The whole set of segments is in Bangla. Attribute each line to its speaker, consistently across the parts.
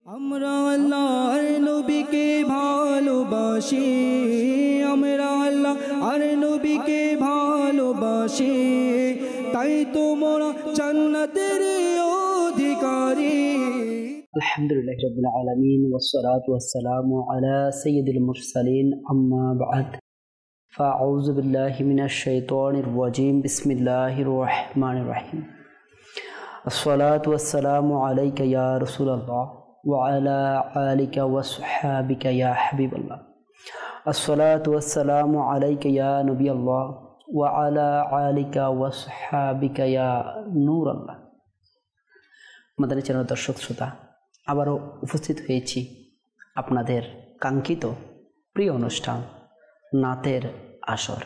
Speaker 1: আমরা আল্লাহর নবীকে ভালোবাসি, আমরা আল্লাহর নবীকে ভালোবাসি, তাই তো মোরা জান্নাতের অধিকারী।
Speaker 2: আলহামদুলিল্লাহি রাব্বিল আলামিন ওয়াসসালাতু ওয়াসসালামু আলা সাইয়্যিদিল মুরসালিন আম্মা বা'দ ফাআউযু বিল্লাহি মিনাশ শাইতানির রাজীম বিসমিল্লাহির রহমানির রহিম। আসসালাতু ওয়াসসালামু আলাইকা ইয়া রাসূলুল্লাহ ওয়া আলা আলিকা ওয়া আসহাবিকা ইয়া হাবিবাল্লাহ। আসসালাতু ওয়াসসালামু আলাইকা ইয়া নবিয়াল্লাহ ওয়া আলা আলিকা ওয়া আসহাবিকা ইয়া নূরাল্লাহ। মাদানী চ্যানেল দর্শক শ্রোতা, আবারও উপস্থিত হয়েছি আপনাদের কাঙ্ক্ষিত প্রিয় অনুষ্ঠান নাতের আসর।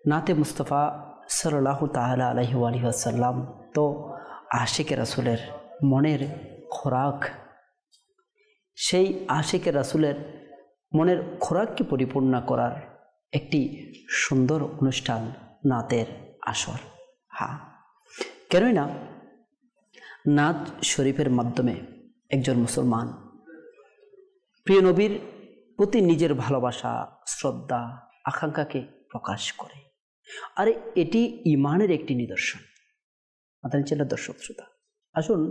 Speaker 2: নাতে মুস্তফা সাল্লাল্লাহু তাআলা আলাইহি ওয়াসাল্লাম তো আশিকে রাসূলের মনের খোরাক। সেই আশিকে রাসূলের মনের খোরাককে পরিপূর্ণ করার একটি সুন্দর অনুষ্ঠান নাতের আসর। কেনই না, নাত শরীফের মাধ্যমে একজন মুসলমান প্রিয় নবীর প্রতি নিজের ভালোবাসা, শ্রদ্ধা, আকাঙ্ক্ষাকে প্রকাশ করে। আর এটি ঈমানের একটি নিদর্শন। মাদানী চ্যানেলের দর্শক শ্রোতা, আসুন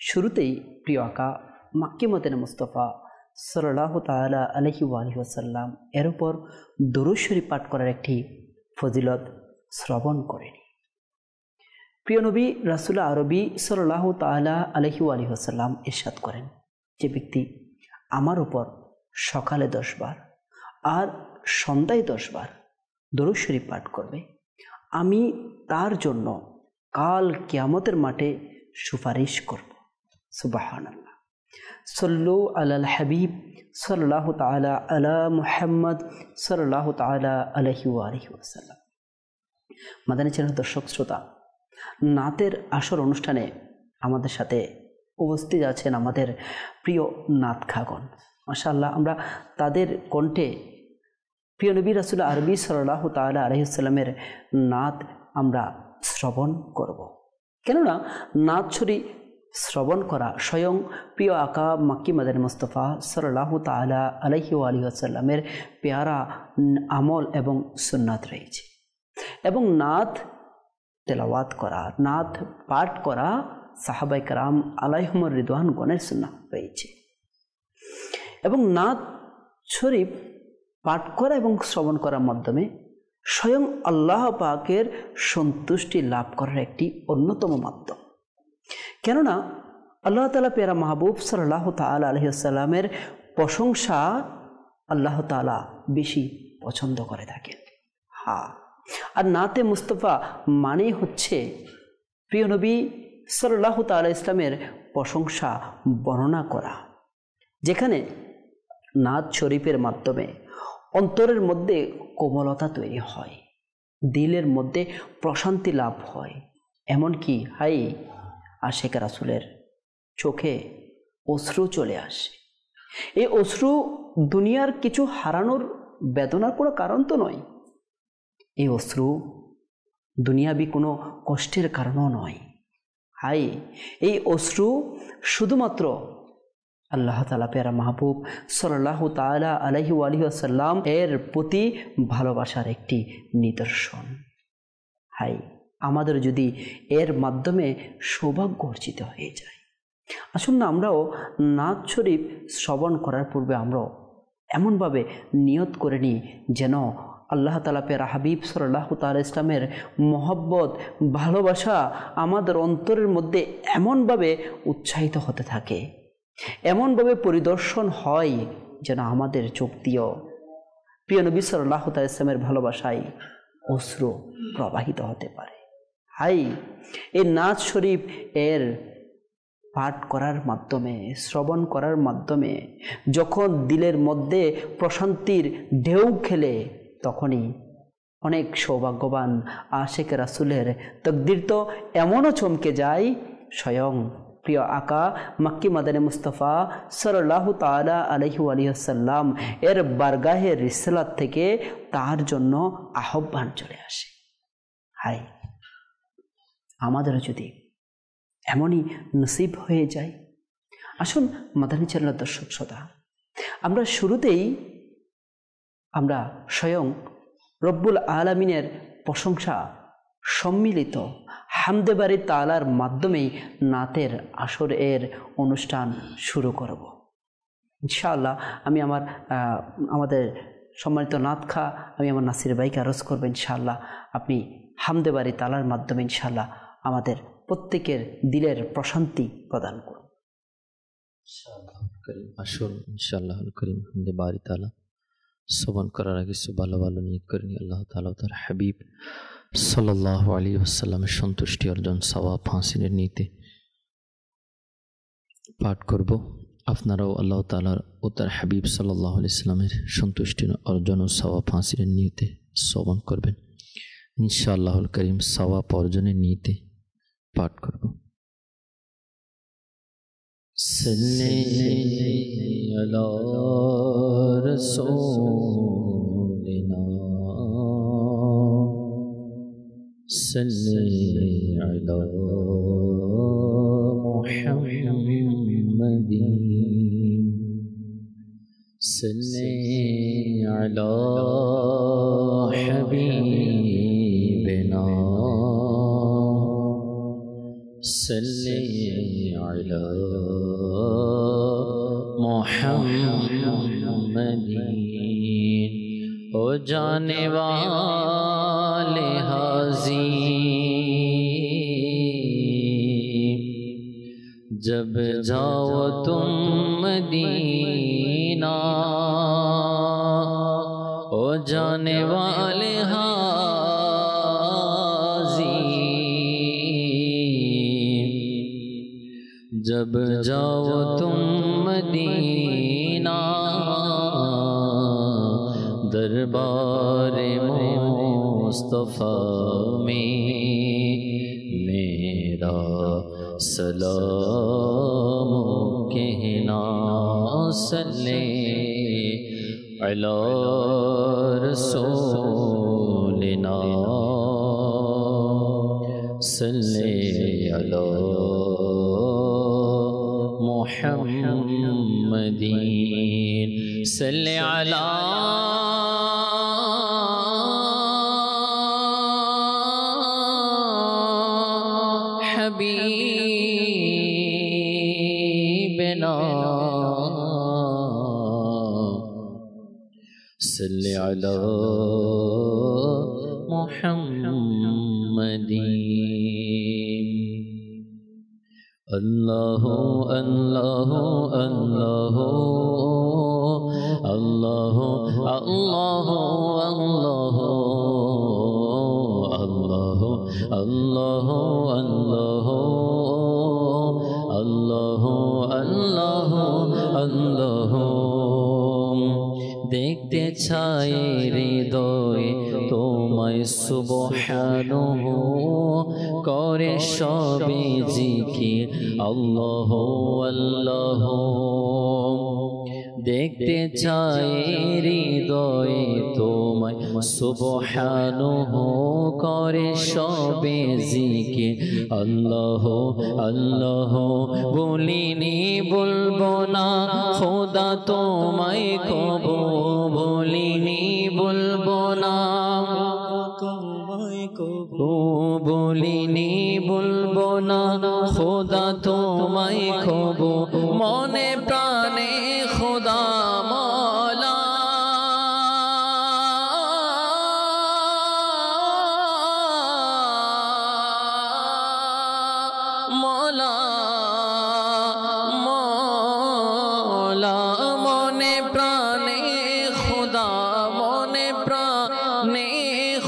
Speaker 2: শুরুতেই প্রিয় আকা মাক্কি মদিনা মুস্তাফা সাল্লাল্লাহু তাআলা আলাইহি ওয়াসাল্লাম এর উপর দরুদ শরীফ পাঠ করার একটি ফজিলত শ্রবণ করেনি। প্রিয় নবী রাসূল আরবি সাল্লাল্লাহু তাআলা আলাইহি ওয়াসাল্লাম ইরশাদ করেন, যে ব্যক্তি আমার উপর সকালে 10 বার আর সন্ধ্যায় 10 বার দরুদ শরীফ পাঠ করবে, আমি তার জন্য কাল কিয়ামতের মাঠে সুপারিশ করব। সুবহানাল্লাহ। সাল্লু আলাল হাবিব সাল্লাল্লাহু তাআলা আলা মুহাম্মদ সাল্লাল্লাহু তাআলা আলাইহি ওয়াসাল্লাম। মাদানী চ্যানেল দর্শক শ্রোতা, নাতের আসর অনুষ্ঠানে আমাদের সাথে উপস্থিত আছেন আমাদের প্রিয় নাতখাগণ। মাশাআল্লাহ, আমরা তাদের কণ্ঠে প্রিয় নবী রাসূল আরবি সাল্লাল্লাহু তাআলা আলাইহি ওয়াসাল্লামের নাত আমরা শ্রবণ করব। কেননা নাত শরীফ শ্রবণ করা স্বয়ং প্রিয় আকা মাক্কি মদিনা মুস্তাফা সাল্লাল্লাহু তাআলা আলাইহি ওয়াসাল্লামের পেয়ারা আমল এবং সুন্নাত রয়েছে। এবং নাত তেলাওয়াত করা, নাত পাঠ করা সাহাবায়ে কেরাম আলাইহিমুর রিদওয়ান গণের সুন্নাত রয়েছে। এবং নাত শরীফ পাঠ করা এবং শ্রবণ করার মাধ্যমে স্বয়ং আল্লাহ পাকের সন্তুষ্টি লাভ করার একটি অন্যতম মাধ্যম। কেননা আল্লাহ তাআলা পেয়ারা মাহবুব সাল্লাল্লাহু তাআলা আলাইহি ওয়াসাল্লামের প্রশংসা আল্লাহ তাআলা বেশি পছন্দ করে থাকেন। আর নাতে মুস্তফা মানে হচ্ছে প্রিয় নবী সাল্লাল্লাহু তাআলা ইসলামের প্রশংসা বর্ণনা করা, যেখানে নাত শরীফের মাধ্যমে অন্তরের মধ্যে কোমলতা তৈরি হয়, দিলের মধ্যে প্রশান্তি লাভ হয়, এমনকি আশিক রাসূলের চোখে অশ্রু চলে আসে। এই অশ্রু দুনিয়ার কিছু হারানোর বেদনার কোনো কারণ তো নয়, এই অশ্রু দুনিয়াবি কোনো কষ্টের কারণও নয়। এই অশ্রু শুধুমাত্র আল্লাহ তাআলা পেয়ারা মাহবুব সাল্লাল্লাহু তাআলা আলাইহি ওয়াসাল্লাম এর প্রতি ভালোবাসার একটি নিদর্শন। আমাদের যদি এর মাধ্যমে সৌভাগ্য অর্জিত হয়ে যায়, আসুন না আমরাও নাত শরীফ শ্রবণ করার পূর্বে আমরাও এমনভাবে নিয়ত করে নিই যেন আল্লাহ তাআলা পেয়ারা হাবিব সাল্লাল্লাহু তাআলা ইসলামের মহব্বত, ভালোবাসা আমাদের অন্তরের মধ্যে এমনভাবে উৎসাহিত হতে থাকে, এমনভাবে পরিদর্শন হয় যেন আমাদের চোখ দিয়েও প্রিয় নবী সাল্লাল্লাহু তাআলা ইসলামের ভালোবাসায় অশ্রু প্রবাহিত হতে পারে। এই নাত শরীফ এর পাঠ করার মাধ্যমে, শ্রবণ করার মাধ্যমে যখন দিলের মধ্যে প্রশান্তির ঢেউ খেলে, তখনই অনেক সৌভাগ্যবান আশিক রাসূলের তাকদীর তো এমনও চমকে যায়, স্বয়ং প্রিয় আকা মাক্কি মদিনা মুস্তাফা সাল্লাল্লাহু তাআলা আলাইহি ওয়াসাল্লাম এর বারগাহে রিসালাত থেকে তার জন্য আহ্বান চলে আসে। আমাদেরও যদি এমনই নসিব হয়ে যায়। আসুন মাদানী চ্যানেলের দর্শক শ্রোতা, আমরা শুরুতেই আমরা স্বয়ং রব্বুল আলামিনের প্রশংসা সম্মিলিত হামদে বারি তাআলার মাধ্যমেই নাতের আসরের অনুষ্ঠান শুরু করব। ইনশাআল্লাহ আমি আমাদের সম্মানিত নাতখা আমি আমার নাসির ভাইকে আরজ করবো, ইনশাআল্লাহ আপনি হামদে বারি তাআলার মাধ্যমে ইনশাআল্লাহ আমাদের প্রত্যেকের দিলের প্রশান্তি প্রদান করুন।
Speaker 3: আসুন ইনশাআল্লাহ করিম হামদে বারি তাআলা শ্রবণ করার আগে ভালো ভালো নিয়ত করে নিয়ে আল্লাহ তাআলা তার হাবিব সাল্লাল্লাহু আলাইহি ওয়াসাল্লামের সন্তুষ্টি অর্জন সওয়াব হাসিলের নিয়তে পাঠ করব। আপনারাও আল্লাহ তাআলার ও তার হাবিব সাল্লাল্লাহু আলাইহি ওয়াসাল্লামের সন্তুষ্টি অর্জন ও সওয়াব হাসিলের নিয়তে শ্রবণ করবেন। ইনশাআল্লাহুল করিম সওয়াব অর্জনের নিয়তে পাঠ করব। সাল্লি আলা রাসূলিনা সাল্লি আলা মুহাম্মাদিন সাল্লি আলা হাবিবিনা সাল্লি আলা মুহাম্মাদিন ও জানে वाले हाज़ी जब जाओ तुम मदीना ओ जाने वाले हाज़ी जब जाओ तुम मदीना दरबार मुस्तफ़ा में मेरा सलाम कहना सल्ले अला रसूलिना सल्ले अला मुहम्मदीन सल्ले अला हबीबना सल्ले अला मुहम्मदीन अल्लाह अल्लाह अल्लाह अल्लाह अल्लाह अल्लाह अल्लाह अल्लाह अल्लाह अल्लाह अल्लाह देखते छाए हृदय তোমায় সুবহানাহু করে সবে জিকির আল্লাহ আল্লাহ দেখতে চাই হৃদয়ে তোমায় সুবহানাহু করে সবে জিকির আল্লাহ আল্লাহ বলিনি বলবো না খোদা তোমায় কবু বলিনি বলবো না বলিনি বলবো না খোদা তোমায় কবু মনে প্রাণে খোদা মওলা মওলা মওলা মনে প্রাণে খোদা মনে প্রাণে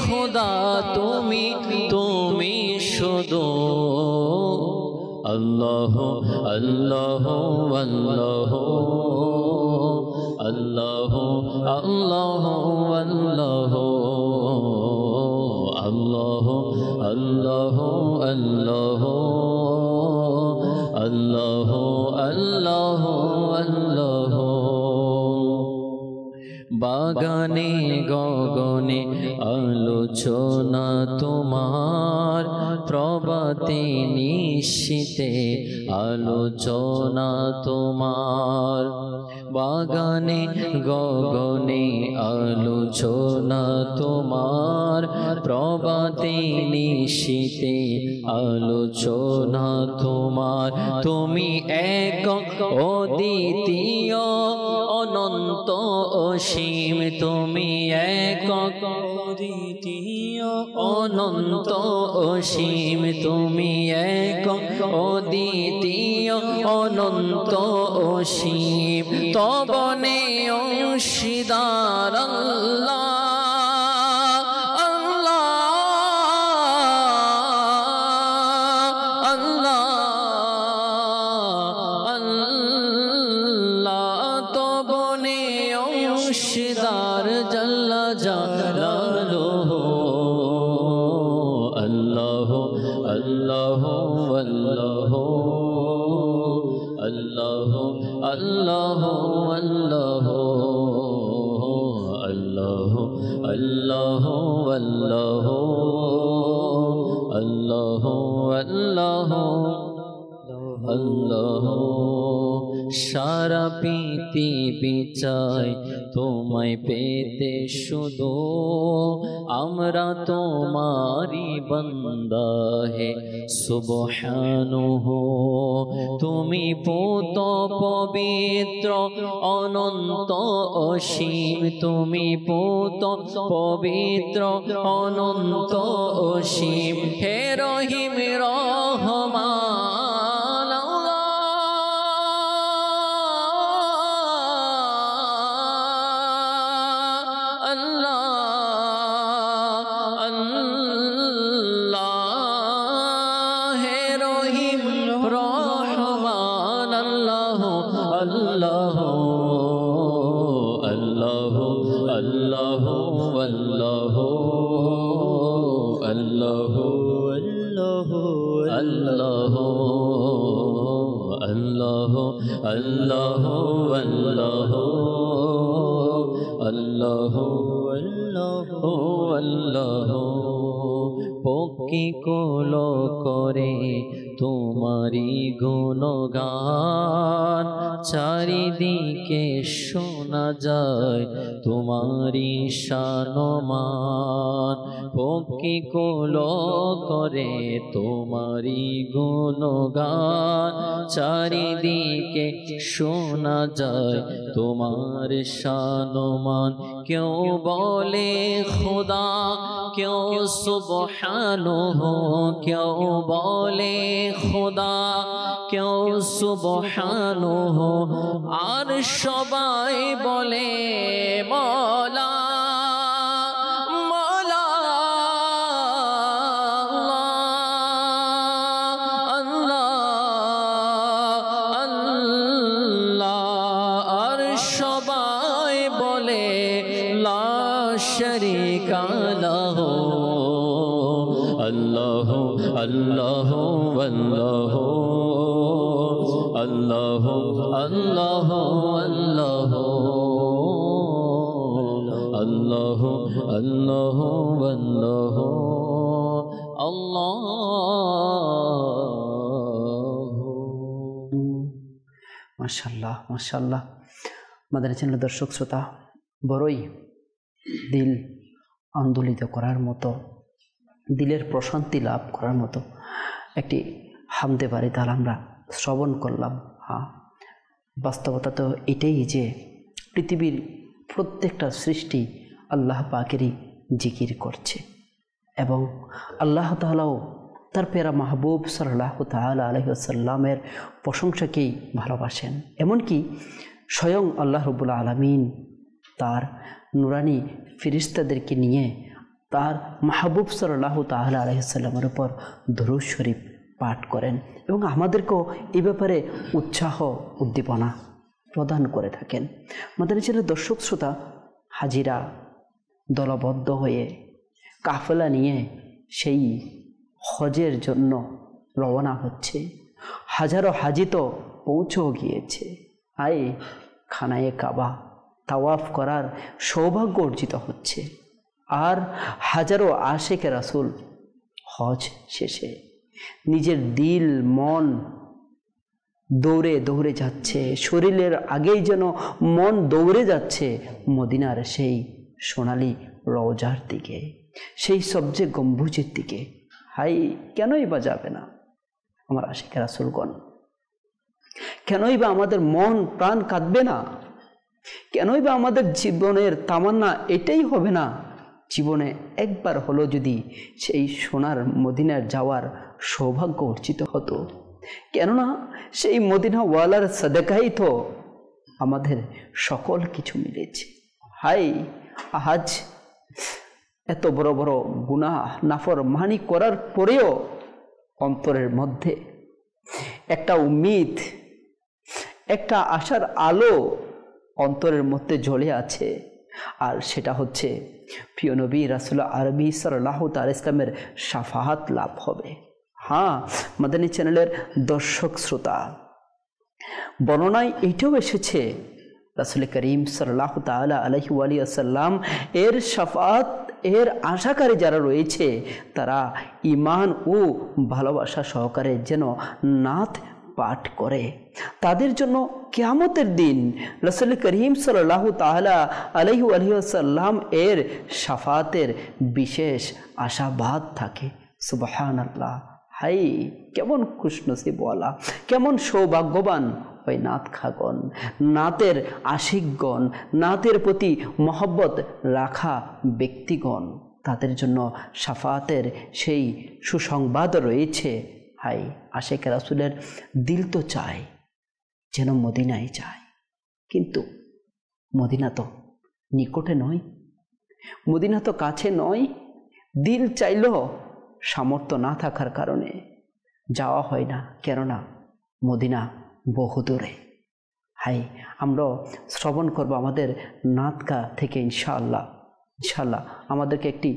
Speaker 3: খোদা তুমি তুমি শুধু আল্লাহ আল্লাহ আল্লাহ আল্লাহ আল্লাহ আল্লাহ আল্লাহ আল্লাহ আল্লাহ আল্লাহ আল্লাহ আল্লাহ বাগানে গগনে আলোচনা তোমার, প্রভাতে নিশীতে আলোচনা তোমার। বাগানে গগনে আলোচনা তোমার, প্রভাতে নিশীতে আলোচনা তোমার। তুমি একক অদ্বিতীয় অনন্ত অসীম, তুমি একক অদ্বিতীয় অনন্ত অসীম, তুমি একক অদ্বিতীয় অনন্ত অসীম। তবনে অংশীদার আল্লাহ, জাল্লা জালালুহু। আল্লাহ আল্লাহ আল্লাহ আল্লাহ আল্লাহ আল্লাহ আল্লাহ আল্লাহ আল্লাহ আল্লাহ আল্লাহ। সারা পৃথিবী চাই তোমায় পেতে শুধু, আমরা তোমারি বান্দা হে সুবহানাহু। তুমি পুত পবিত্র অনন্ত অসীম, তুমি পুত পবিত্র অনন্ত অসীম। হে রহিম রহমান, আল্লাহ আল্লাহ আল্লাহ আল্লাহ। পক্ষী কোল করে তোমারি গুণগান, চারিদিকে শোনা যায় তোমারি শানমান। পক্ষী কোল করে তোমারি গুণগান, চারিদিকে শোনা যায় তোমার শানমান। কেউ বলে খোদা, কেউ সুবহানাহু, কেউ বলে খোদা, কেউ সুবহানাহু, আর সবাই বলে মওলা। আল্লাহ আল্লাহ আল্লাহ আল্লাহ আল্লাহ আল্লাহ আল্লাহ আল্লাহ আল্লাহ আল্লাহ।
Speaker 2: মাশাআল্লাহ মাশাআল্লাহ। মাদানী চ্যানেলের দর্শক শ্রোতা, বড়ই দিল আন্দোলিত করার মতো, দিলের প্রশান্তি লাভ করার মতো একটি হামদে বাড়ি তাহলে আমরা শ্রবণ করলাম। হ্যাঁ, বাস্তবতা তো এটাই যে পৃথিবীর প্রত্যেকটা সৃষ্টি আল্লাহ পাকেরই জিকির করছে এবং আল্লাহ তাআলাও তার প্যারা মাহবুব সাল্লাল্লাহু তাআলা আলাইহি ওয়াসাল্লামের প্রশংসাকেই ভালোবাসেন। এমনকি স্বয়ং আল্লাহ রাব্বুল আলামিন তার নুরানি ফেরেশতাদেরকে নিয়ে তার মাহবুব সাল্লাল্লাহু তাআলা আলাইহি ওয়াসাল্লামের উপর দরুদ শরীফ পাঠ করেন এবং আমাদেরকেও এই ব্যাপারে উৎসাহ উদ্দীপনা প্রদান করে থাকেন। মাদানী চ্যানেলের দর্শক শ্রোতা, হাজিরা দলবদ্ধ হয়ে কাফেলা নিয়ে সেই হজের জন্য রওনা হচ্ছে। হাজারো হাজি তো পৌঁছেও গিয়েছে। আয় খানায়ে কাবা তাওয়াফ করার সৌভাগ্য অর্জিত হচ্ছে। আর হাজারো আশিকে রাসূল হজ শেষে নিজের দিল মন দৌড়ে দৌড়ে যাচ্ছে, শরীরের আগেই যেন মন দৌড়ে যাচ্ছে মদিনার সেই সোনালি রওজার দিকে, সেই সবচেয়ে গম্বুজের দিকে। হাই, কেনই বা যাবে না আমার আশিকে রাসূলগণ? কেনই বা আমাদের মন প্রাণ কাঁদবে না? কেনই বা আমাদের জীবনের তামান্না এটাই হবে না, জীবনে একবার হলো যদি সেই সোনার মদিনার যাওয়ার সৌভাগ্য অর্জিত হতো? কেননা সেই মদিনাওয়ালার সাদাকাই তো আমাদের সকল কিছু মিলেছে। হাই, আজ এত বড় বড় গুনাহ নাফরমানি করার পরেও অন্তরের মধ্যে একটা উম্মিদ, একটা আশার আলো অন্তরের মধ্যে জ্বলে আছে, আর সেটা হচ্ছে প্রিয় নবী রাসূল আরবি সাল্লাল্লাহু তাআলা ইসলামের শাফাআত লাভ হবে। হ্যাঁ, মাদানী চ্যানেলের দর্শক শ্রোতা, বর্ণনায় এইটাও এসেছে রাসূল করিম সাল্লাল্লাহু তাআলা আলাইহি ওয়া সাল্লাম এর শাফাআত এর আশাকারী যারা রয়েছে তারা ঈমান ও ভালোবাসা সহকারে যেন নাত পাঠ করে, তাদের জন্য কিয়ামতের দিন রাসূল করিম সাল্লাল্লাহু তাআলা আলাইহি ওয়া সাল্লাম এর শাফাআতের বিশেষ আশাবাদ থাকে। সুবহানাল্লাহ! হাই, কেমন খুশনসিবওয়ালা, কেমন সৌভাগ্যবান ওই নাত খাগণ, নাতের আশিকগণ, নাতের প্রতি মহব্বত রাখা ব্যক্তিগণ, তাদের জন্য শাফাআতের সেই সুসংবাদ রয়েছে। হাই, আশিকে রাসূলের দিল তো চায় যেন মদিনায় যায়, কিন্তু মদিনা তো নিকটে নয়, মদিনা তো কাছে নয়। দিল চাইলেও সামর্থ্য না থাকার কারণে যাওয়া হয় না, কেননা মদিনা বহুদূরে। হাই, আমরা শ্রবণ করব আমাদের নাতকা থেকে ইনশাআল্লাহ। ইনশাআল্লাহ আমাদেরকে একটি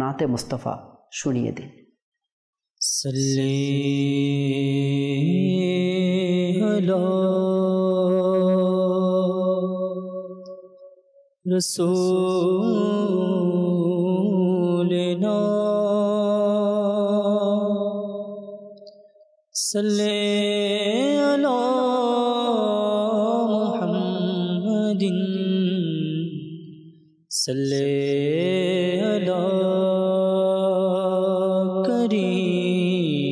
Speaker 2: নাতে মুস্তাফা শুনিয়ে দিন।
Speaker 1: সাল্লি আলা রাসূলিনা সাল্লি আলা মুহাম্মাদিন সাল্লি আলা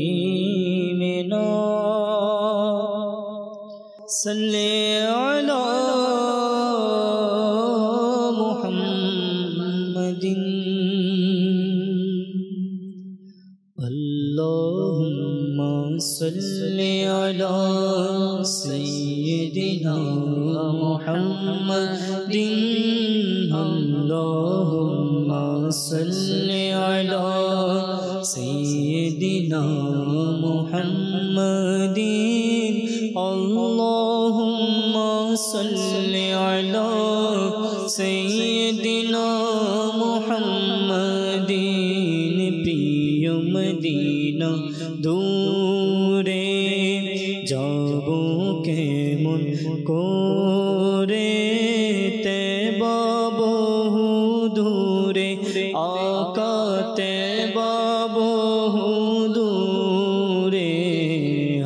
Speaker 1: করিমিনা সাল্লি আলা মুহাম্মাদিন আল্লাহুম্মা সাল্লি আলা সাইয়্যিদিনা মুহাম্মাদিন আল্লাহুম্মা সাল্লি আলা সাইয়্যিদিনা মুহাম্মাদিন আল্লাহুম্মা সাল্লি আলা সাইয়্যিদিনা মুহাম্মাদিন প্রিয় মদিনা দূরে যাব কেমন করে তেবা বহু দূরে আকা তেবা বহু দূরে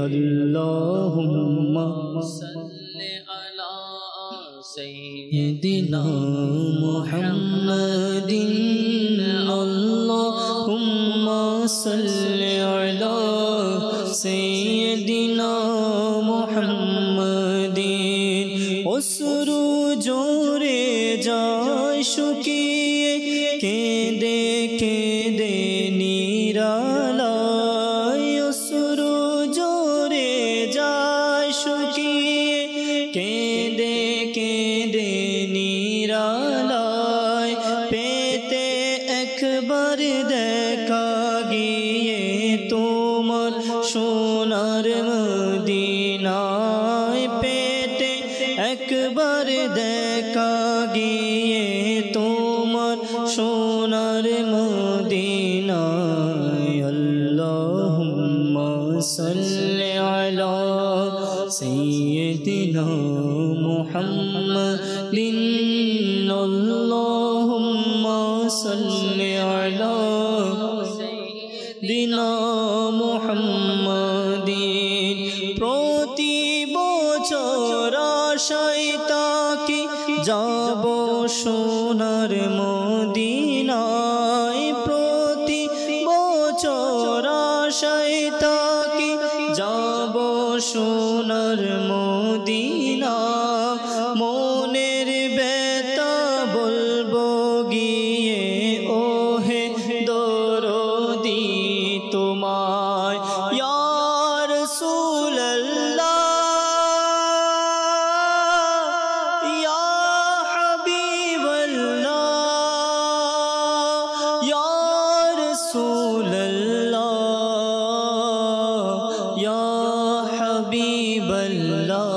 Speaker 1: আল্লাহুম্মা সাল্লি আলা সাইয়্যিদিনা মুহাম্মাদিন আল্লাহুম্মা সাল্লি আলা সাইয়্যিদিনা মুহাম্মাদিন অশ্রু জোরে যায় শুকিয়ে কেঁদে কেঁদে নিরালায় অশ্রু জোরে যায় শুকিয়ে কেঁদে কেঁদে নিরালায় পেতে একবার দেখা গিয়ে তোমার সোনার মদিনায় পেতে একবার দেখা গিয়ে তোমার সোনার মদিনায় আল্লাহুম্মা সাল্লি আলা سيدنا محمد اللهم صل على سيدنا محمد প্রতি বছর আশায় তাকি যাব সোনার মদিনায় প্রতি বছর আশায় তাকি যাব সোনার মদিনা মনের ব্যথা বলবো গিয়ে ওহে দরদি তোমায় ইয়া রাসূলুল্লাহ ইয়া হাবিবাল্লাহ ইয়া রাসূলুল্লাহ ইয়া হাবিবাল্লাহ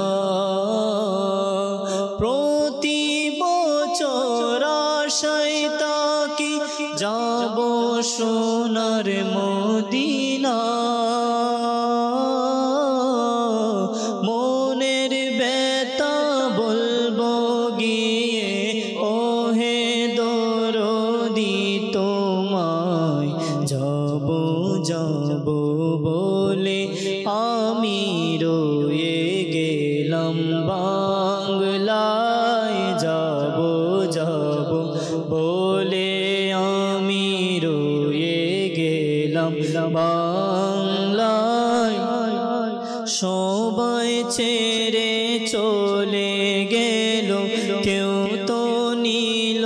Speaker 1: প্রতি বছর আশায় তাকি যাব সোনার মদিনা মনের ব্যথা বলবো গিয়ে ওহে দরদি তোমায় যাব যাব বলে আমি রয়ে গেলাম বাংলায় যাব যাব বলে আমি রয়ে গেলাম বাংলায় সবাই ছেড়ে চলে গেল কেউ তো নিল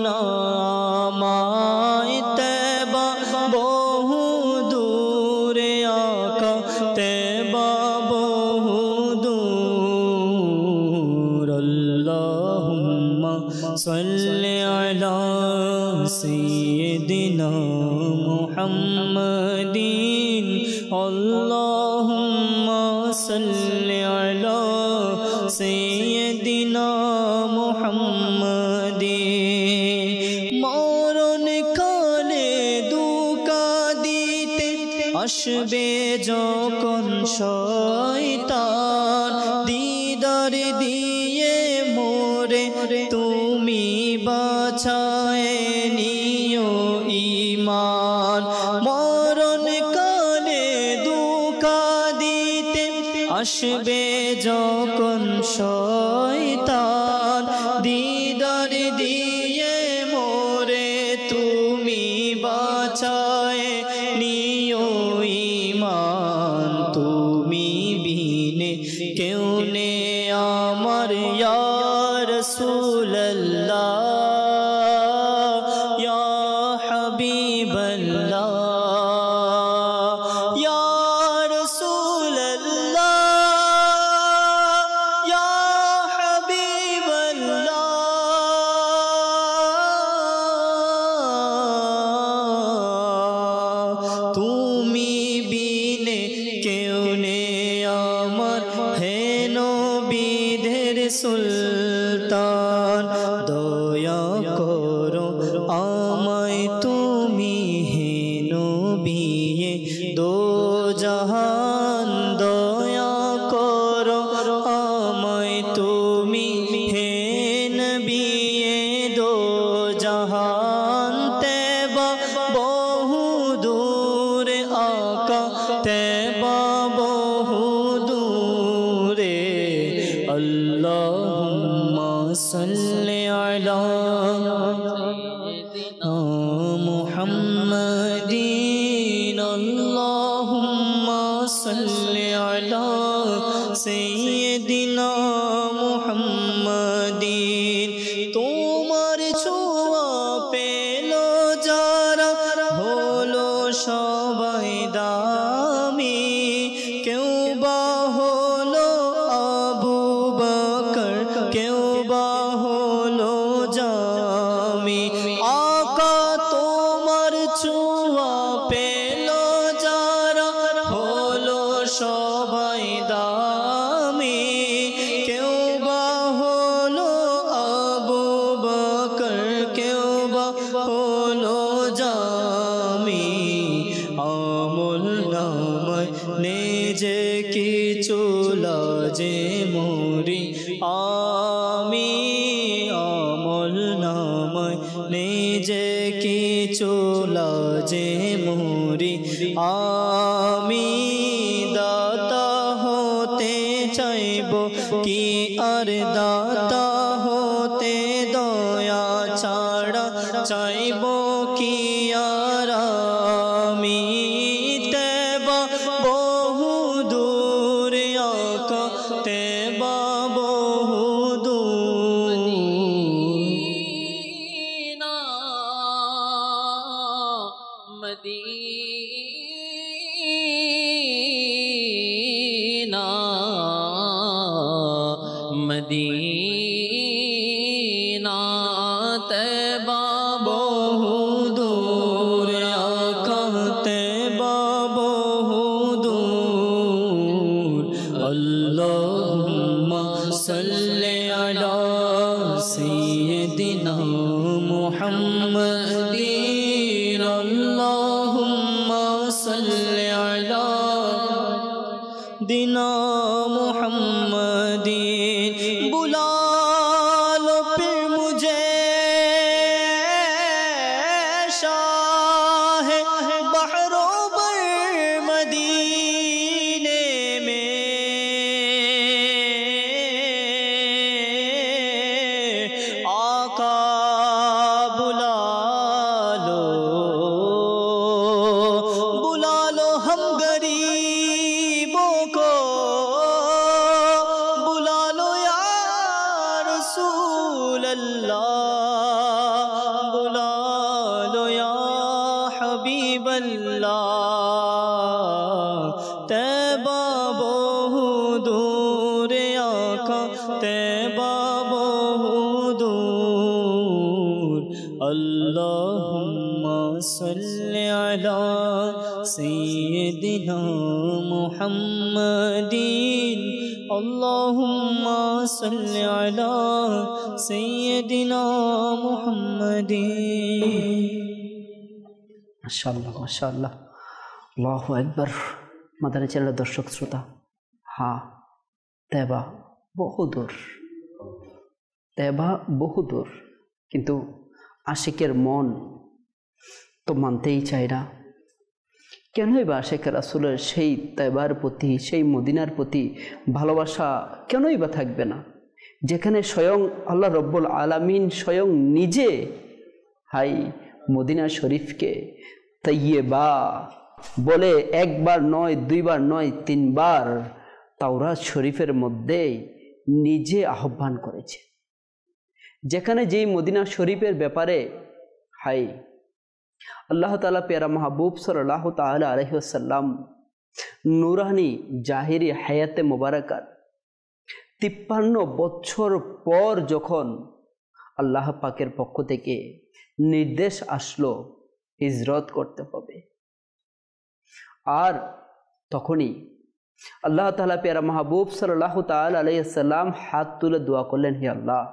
Speaker 1: না আমায় তেবা বহু দূরে আকা তেবা বহু দূর আল্লাহুম্মা সাল্লি আলা সাইয়্যিদিনা মুহাম্মাদিন আল্লাহুম্মা সাল্লি আলা সাইয়্যিদিনা মুহাম্মাদিন মরণ কালে দুকা দিতে আসবে যখন শয়তান দিদার দিয়ে মোরে তুমি বাঁচায়ে নিও ঈমান মরণ কালে দুকা দিতে আসবে যখন শয়তান দিদার দিয়ে মোরে তুমি বাঁচায়ে নিও ঈমান তুমি বিনে কেউ নে আমার ইয়া রাসূলুল্লাহ ইয়া হাবিবাল্লাহ ইয়া রাসূলুল্লাহ ইয়া হাবিবাল্লাহ তুমি বিনে কেউ নে আমার হে নবীদের সুলতান দয়া করো আমায় তুমি হে নবী দো জাহান দয়া করো আমায় তুমি হে নবী দো জাহান তেবা বহু দূর আকা তেবা বহু দূরে আল্লাহুম্মা সাল্লি আলা মুহাম্মাদিন আল্লাহুম্মা সাল্লি আলা সাইয়্যিদিনা মুহাম্মাদিন তোমার ছোঁয়া পেল যারা হলো সবাই দামি কেউ বা হলো আবু বকর কেউ বা হলো মোরি আমি আমল নামায় নিজে কিছু লাজে মোরি আমি দাতা হতে চাইব কি আর দাতা হতে দয়া ছাড়া চাইব কি আর আমি তেবা বহু দূর আকা তেবা বহু দূর
Speaker 3: मदीना मदीना तैबा
Speaker 1: বহু দূর আকা তেবা বহু দূর আল্লাহুম্মা সাল্লি আলা সাইয়্যিদিনা মুহাম্মাদিন আল্লাহুম্মা সাল্লি আলা দিনা মুহাম্মাদিন বুলা लो फिर मुझे शाह बहरो बर मदीने में आका बुला लो हम गरीबों को बुला लो या रसूल अल्लाह बुला लो या हबीब अल्लाह तैबा बहु दूर आका तैबा बहु दूर अल्लाहुम्मा सल्ली अला सय्यिदिना मुहम्मदिन अल्लाहुम्मा सल्ली अला सय्यिदिना मुहम्मदिन
Speaker 2: মাশাআল্লাহ মাশাআল্লাহ আল্লাহু আকবার। মাদানী চ্যানেলের দর্শক শ্রোতা, হ্যাঁ তেবা বহুদূর, তেবা বহুদূর, কিন্তু আশিকের মন তো মানতেই চায় না। কেনই বা আশিকের রাসূলের সেই তেবার প্রতি, সেই মদিনার প্রতি ভালোবাসা কেনই বা থাকবে না, যেখানে স্বয়ং আল্লাহ রব্বুল আলামিন স্বয়ং নিজে হাই মদিনা শরীফকে তাইয়্যিবা বলে একবার নয়, দুইবার নয়, তিনবার তাওরাত শরীফের মধ্যে নিজে আহ্বান করেছে। যেখানে যেই মদিনা শরীফের ব্যাপারে হাই আল্লাহ তাআলা পেয়ারা মাহবুব সাল্লাল্লাহু তাআলা আলাইহি ওয়াসাল্লাম নূরানি জাহিরি হায়াতে মুবারাকাত 53 বছর পর যখন আল্লাহ পাকের পক্ষ থেকে নির্দেশ আসলো হিজরত করতে হবে, আর তখনই আল্লাহ তাআলা পেয়ারা মাহবুব সাল্লাল্লাহু তাআলা আলাইহি ওয়াসাল্লাম হাত তুলে দোয়া করলেন, হে আল্লাহ,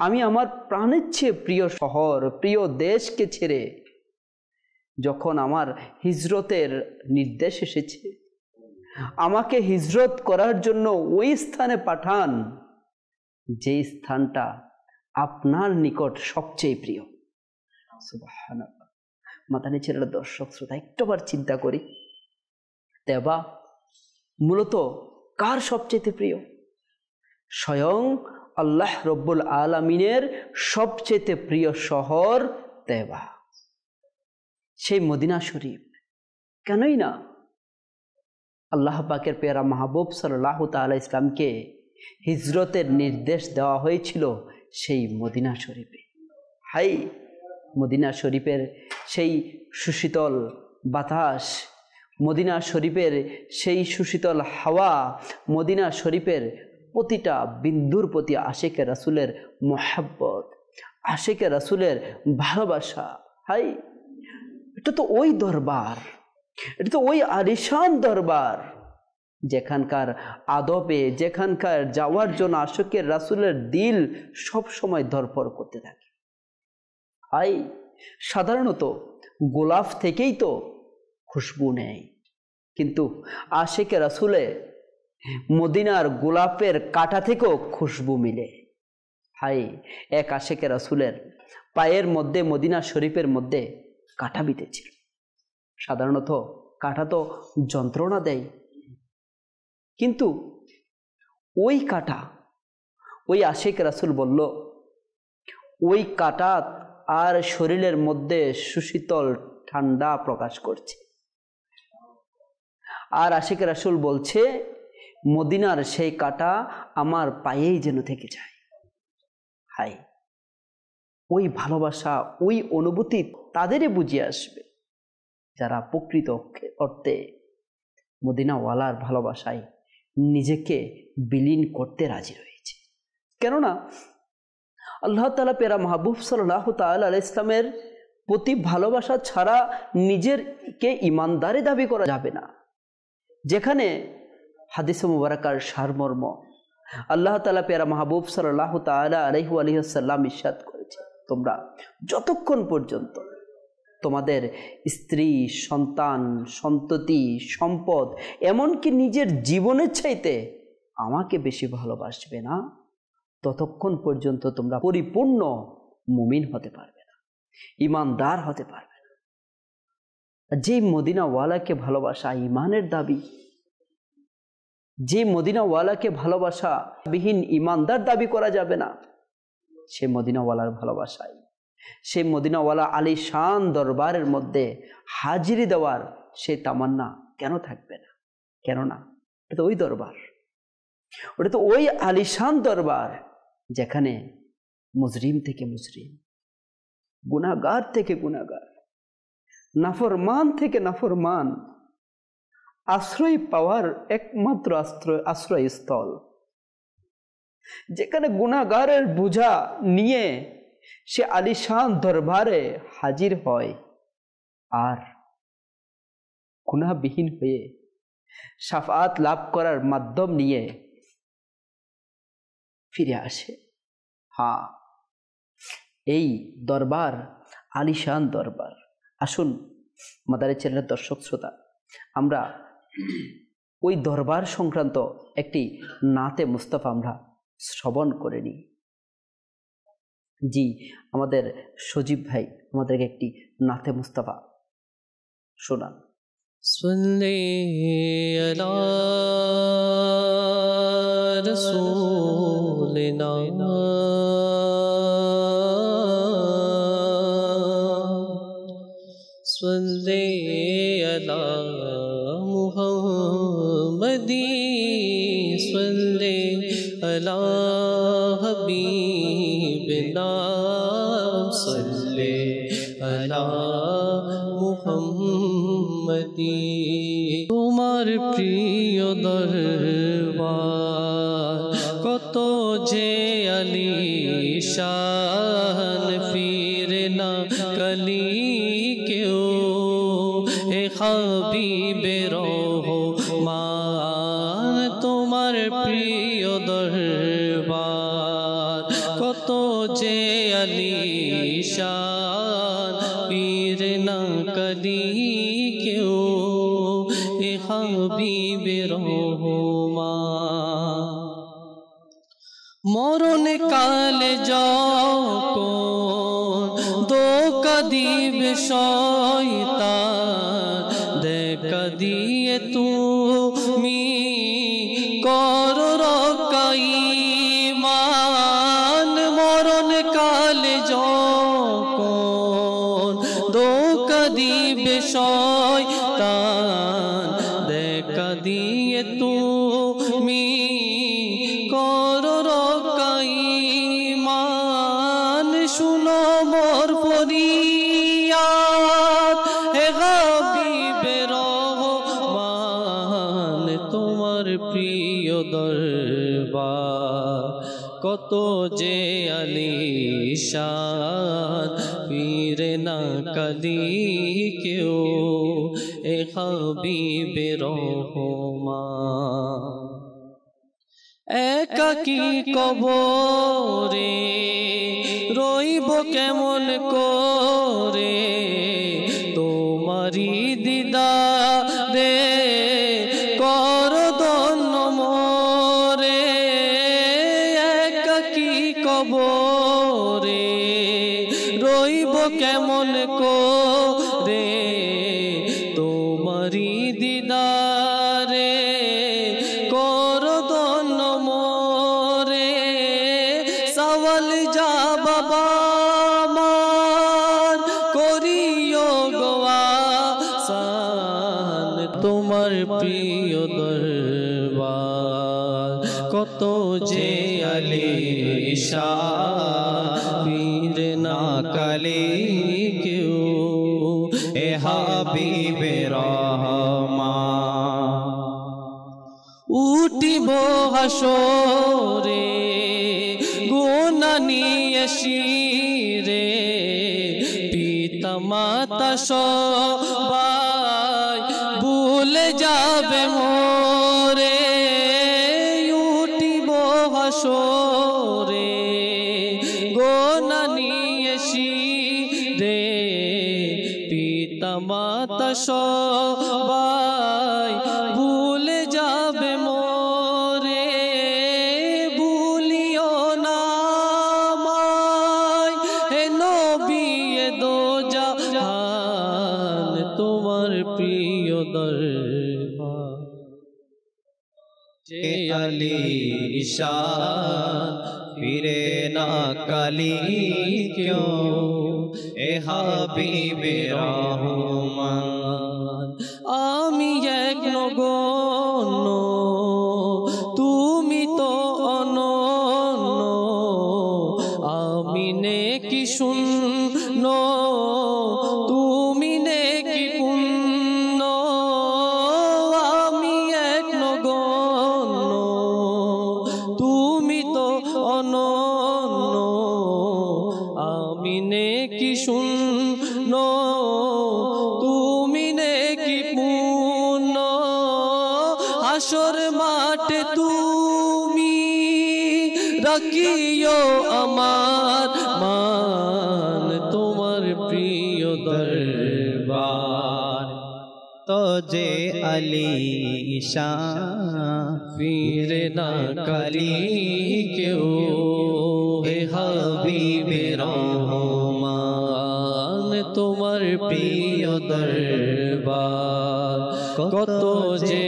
Speaker 2: আমি আমার প্রাণের চেয়ে প্রিয় শহর, প্রিয় দেশকে ছেড়ে যখন আমার হিজরতের নির্দেশ এসেছে, আমাকে হিজরত করার জন্য ওই স্থানে পাঠান যে স্থানটা আপনার নিকট সবচেয়ে প্রিয়। সুবহানাল্লাহ। মাদানী চ্যানেলের দর্শক শ্রোতা, একটুবার চিন্তা করি, তেবা মূলত কার সবচেয়ে প্রিয়? স্বয়ং আল্লাহ রব্বুল আলামিনের সবচেয়ে প্রিয় শহর তেবা, সেই মদিনা শরীফ। কেনই না আল্লাহ পাকের পেয়ারা মাহবুব সাল্লাল্লাহু তাআলা ইসলামকে হিজরতের নির্দেশ দেওয়া হয়েছিল সেই মদিনা শরীফে। হাই মদিনা শরীফের সেই সুশীতল বাতাস, মদিনা শরীফের সেই সুশীতল হাওয়া, মদিনা শরীফের প্রতিটা বিন্দুর প্রতি আশিকে রাসূলের মোহাব্বত, আশিকে রাসূলের ভালোবাসা। হাই এটা তো ওই দরবার, এটা তো ওই আলিশান দরবার যেখানকার আদবে, যেখানকার যাওয়ার জন্য আশিকের রাসূলের দিল সব সময় ধরপড় করতে থাকে। হাই সাধারণত গোলাপ থেকেই তো খুশবু নেয়, কিন্তু আশিকে রাসূলে মদিনার গোলাপের কাঁটা থেকেও খুশবু মিলে। হাই, এক আশেকে রাসূলের পায়ের মধ্যে, মদিনা শরীফের মধ্যে কাঁটা বিঁধেছিল। সাধারণত কাঁটা তো যন্ত্রণা দেয়, কিন্তু ওই কাঁটা, ওই আশেকে রাসূল বলল, ওই কাঁটা আর শরীরের মধ্যে সুশীতল ঠান্ডা প্রকাশ করছে। আর আশেকে রাসূল বলছে, মদিনার সেই কাঁটা আমার পায়েই যেন থেকে যায়। হাই, ওই ভালোবাসা, ওই অনুভূতি তাদেরই বুঝিয়ে আসবে যারা প্রকৃত অর্থে মদিনাওয়ালার ভালোবাসায় নিজেকে বিলীন করতে রাজি রয়েছে। কেননা আল্লাহ তাআলা পেরা মাহবুব সাল্লাল্লাহু তাআলা আলাইহিস ইসলামের প্রতি ভালোবাসা ছাড়া নিজেরকে ইমানদারি দাবি করা যাবে না। যেখানে হাদিসে মুবারাকার সারমর্ম আল্লাহ তাআলা পেরা মাহবুব সাল্লাল্লাহু তাআলা আলাইহি ওয়াসাল্লাম ইরশাদ করেছে, তোমরা যতক্ষণ পর্যন্ত তোমাদের স্ত্রী, সন্তান, সন্ততি, সম্পদ, এমনকি নিজের জীবনের চাইতে আমাকে বেশি ভালোবাসবে না, ততক্ষণ পর্যন্ত তোমরা পরিপূর্ণ মুমিন হতে পারবে না, ইমানদার হতে পারবে না। যে মদিনাওয়ালাকে ভালোবাসা ইমানের দাবি, যে মদিনাওয়ালাকে ভালোবাসা বিহীন ইমানদার দাবি করা যাবে না, সে মদিনাওয়ালার ভালোবাসায়, সেই মদিনাওয়ালা আলিশান দরবারের মধ্যে হাজিরি দেওয়ার সেই তামান্না কেন থাকবে না? কেননা এটা তো ওই দরবার, ওটা তো ওই আলিশান দরবার যেখানে মুজরিম থেকে মুজরিম, গুনাহগার থেকে গুনাহগার, নাফরমান থেকে নাফরমান আশ্রয় পাওয়ার একমাত্র আশ্রয়স্থল, যেখানে গুনাহগারের বোঝা নিয়ে সে আলিশান দরবারে হাজির হয় আর গুনাহবিহীন হয়ে শাফাআত লাভ করার মাধ্যম নিয়ে ফিরে আসে। হ্যাঁ, এই দরবার আলিশান দরবার। আসুন মাদারে চ্যানেলের দর্শক শ্রোতা, আমরা ওই দরবার সংক্রান্ত একটি নাতে মুস্তাফা আমরা শ্রবণ করে নিই। জি, আমাদের সজীব ভাই আমাদেরকে একটি নাতে মুস্তাফা শোনান।
Speaker 1: সাল্লি আলা রাসূলিনা সাল্লি আলা মুহাম্মাদি সাল্লি আলা হাবিবিনা সাল্লি আলা মুহাম্মাদি। তোমার প্রিয় দরবার কত যে আলিশান, ফিরে না কলি কেউ এ হাবিবে রহমান। তোমার প্রিয় দরবার কত যে আলিশান, ফিরে না কলি কেউ এ হাবিবে রহমান। মরণ কালে যখন ধোঁকা দিবে শয়তান, দেখা দিয়ে তুমি করো রক্ষা ঈমান। মরণ কালে যখন ধোঁকা দিবে শয়তান, দেখা দিয়ে তুমি করো রক্ষা ঈমান। শুনো মোর ফরিয়াদ হে হাবিবে রহমান। তোমার প্রিয় দরবার কত যে আলিশান, ফিরে না কলি কেউ এ হাবিবে রহমান। একাকী কবরে রইব কেমন করে, তোমারি দিদারে কর ধন্য কবরে রইব কেমন করে তোমারি দিদারে করো ধন্য মোরে সওয়াল যা বাবা মান করিও গো আসান তোমার প্রিয় দরবার কত যে আলিশান পীর না কালে কেউ এ হাবিবে রহমান উঠিব হাসরে গুনাহ নিয়ে শিরে পিতা মাতা সবাই ভুলে যাবে মোরে উঠিব হাসরে গুনাহ নিয়ে শিরে পিতা মাতা সবাই ভুলে যাবে মোরে ভুলিও না আমায় হে নবী এ দো জাহান তোমার প্রিয় দরবার যে আলিশান পীরে না কালি কেউ এ হাবিবে রহমান আমি এক নগণ্য তুমি তো অনন্য আমি নেকি শূন্য তুমি নেকি পূর্ণ আমি এক নগণ্য তুমি তো অনন্য আমি নেকি শূন্য তুমি নেকি পূর্ণ হাসর মাঠে তুমি রাখিও আমার মান তোমার প্রিয় দরবার
Speaker 4: তো যে আলিশান
Speaker 1: পীরে না কালি কেউ হে হাবিবে রহমান তোমার প্রিয় দরবার কত যে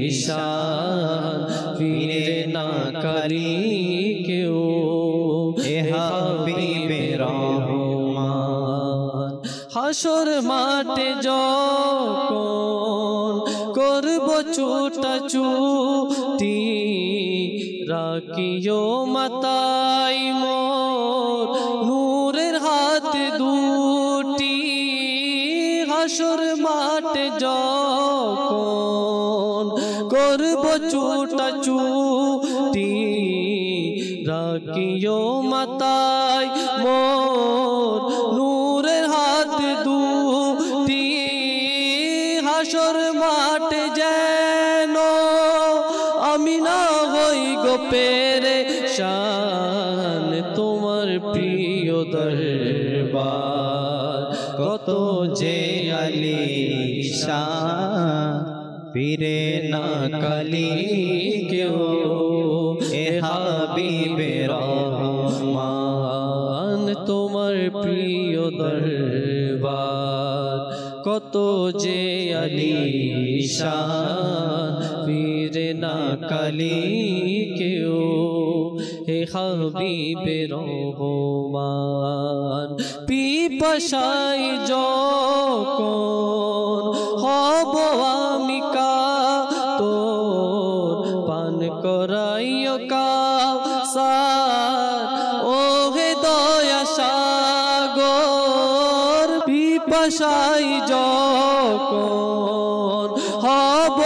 Speaker 1: আলিশান পীরে না কালি কেউ হে হাবিবে রহমান হাসর মাঠে যখন করব ছুটা ছুটি রাখিও মাতাই মোর নূরের হাত দুটি হাসর মাঠে যখন করব ছুটা ছুটি রাখিও মাতাই মোর নূরের হাত দুটি হাসর মাঠে যেন আমি না হই গো পেরেশান তোমার প্রিয় দরবার কত যে
Speaker 4: আলিশান পীরে না কালি
Speaker 1: কেউ
Speaker 4: এ হাবিবে রহমান
Speaker 1: তোমার প্রিয় দরবার কত যে আলিশান পীরে না কালি কেউ হে হাবিবে রহমান পিপাসাই যখন হব আমি কাতর পান করাইও কাউসার ও হে দয়া সাগর পিপাসাই যখন হব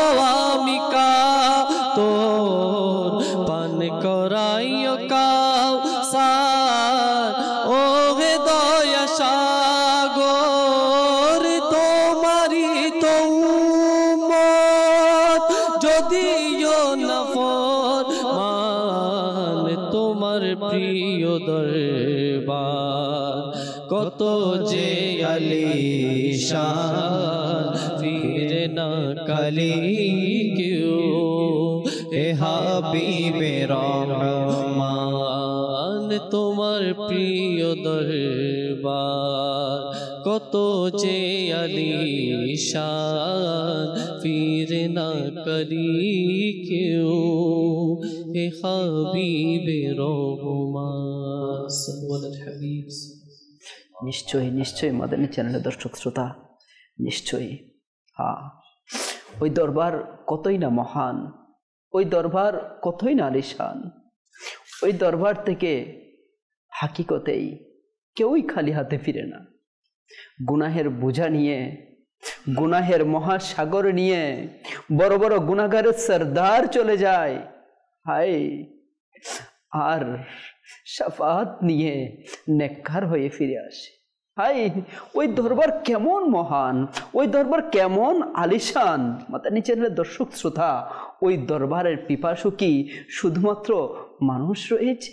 Speaker 1: আমি কাতর পান করাইও কাউসার ও হে দয়া সাগর তোমারি তো উম্মত যদিও না ফরমান তোমার প্রিয় দরবার কত যে আলিশান ফিরে না কালি কেউ হে হাবিবে রহমান তোমার প্রিয় দরবার কত যে আলিশান ফিরে না করি কেউ হে হাবিবে রহমান সাল্লাল্লাহু হাবিব।
Speaker 2: নিশ্চয়ই নিশ্চয়ই মাদানী চ্যানেলের দর্শক শ্রোতা, নিশ্চয়ই ওই দরবার কতই না মহান, ওই দরবার কতই না আলিশান। ওই দরবার থেকে হাকিকতেই কেউই খালি হাতে ফিরে না। গুনাহের বোঝা নিয়ে, গুনাহের মহাসাগর নিয়ে বড় বড় গুনাহগারের সরদার চলে যায়, হায়, আর শাফাত নিয়ে নেককার হয়ে ফিরে আসে। হায়, ওই দরবার কেমন মহান, ওই দরবার কেমন আলিশান। মাদানী চ্যানেলের দর্শক শ্রোতা, ওই দরবারের পিপাসু কি শুধুমাত্র মানুষ রয়েছে?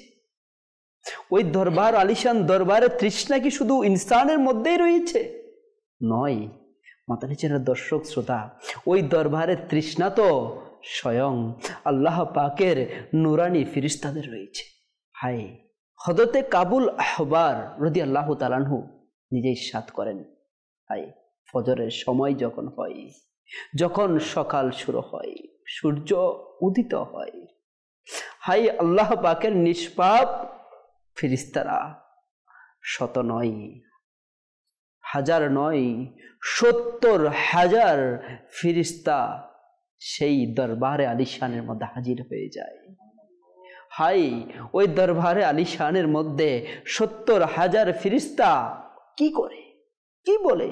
Speaker 2: ওই দরবার আলিশান দরবারের তৃষ্ণা কি শুধু ইনসানের মধ্যেই রয়েছে? নয় মাদানী চ্যানেলের দর্শক শ্রোতা, ওই দরবারের তৃষ্ণা তো স্বয়ং আল্লাহ পাকের নুরানি ফিরিস্তাদের রয়েছে। হায়, হযরতে কাবুল আহবার রাদিয়াল্লাহু তাআলা আনহু নিজেই ইরশাদ করেন, হায়, ফজরের সময় যখন হয়, যখন সকাল শুরু হয়, সূর্য উদিত হয়, হায়, আল্লাহ পাকের নিষ্পাপ ফেরেশতারা শত নয়, হাজার নয়, ৭০,০০০ ফেরেশতা সেই দরবারে আলিশানের মধ্যে হাজির হয়ে যায়। হাই, ওই দরবারে আলিশানের মধ্যে ৭০,০০০ ফেরেশতা কি করে, কি বলে?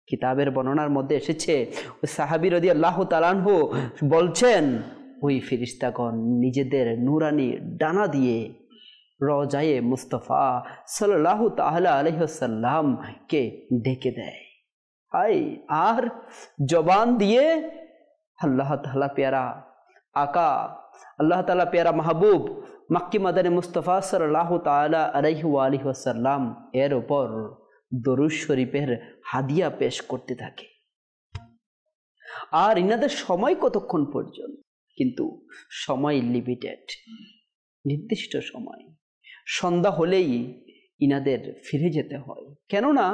Speaker 2: কিতাবের বর্ণনার মধ্যে এসেছে, ওই সাহাবী রাদিয়াল্লাহু তাআলা আনহু বলছেন, ওই ফেরেশতাগণ নিজেদের নুরানি ডানা দিয়ে রওজায়ে মুস্তাফা সাল্লাল্লাহু তাআলা আলাইহি ওয়াসাল্লামকে ডেকে দেয়। হাই, আর জবান দিয়ে আল্লাহ তাআলা প্যারা আকা, আল্লাহ তাআলা প্যারা মাহবুব মক্কি মাদানী মুস্তাফা সাল্লাল্লাহু তাআলা আলাইহি ওয়া আলিহি ওয়াসাল্লাম এর উপর দরুদ শরীফের হাদিয়া পেশ করতে থাকে। আর ইনাদের সময় কতক্ষণ পর্যন্ত? কিন্তু সময় লিমিটেড, নির্দিষ্ট সময়। সন্ধ্যা হলেই ইনাদের ফিরে যেতে হয়, কেননা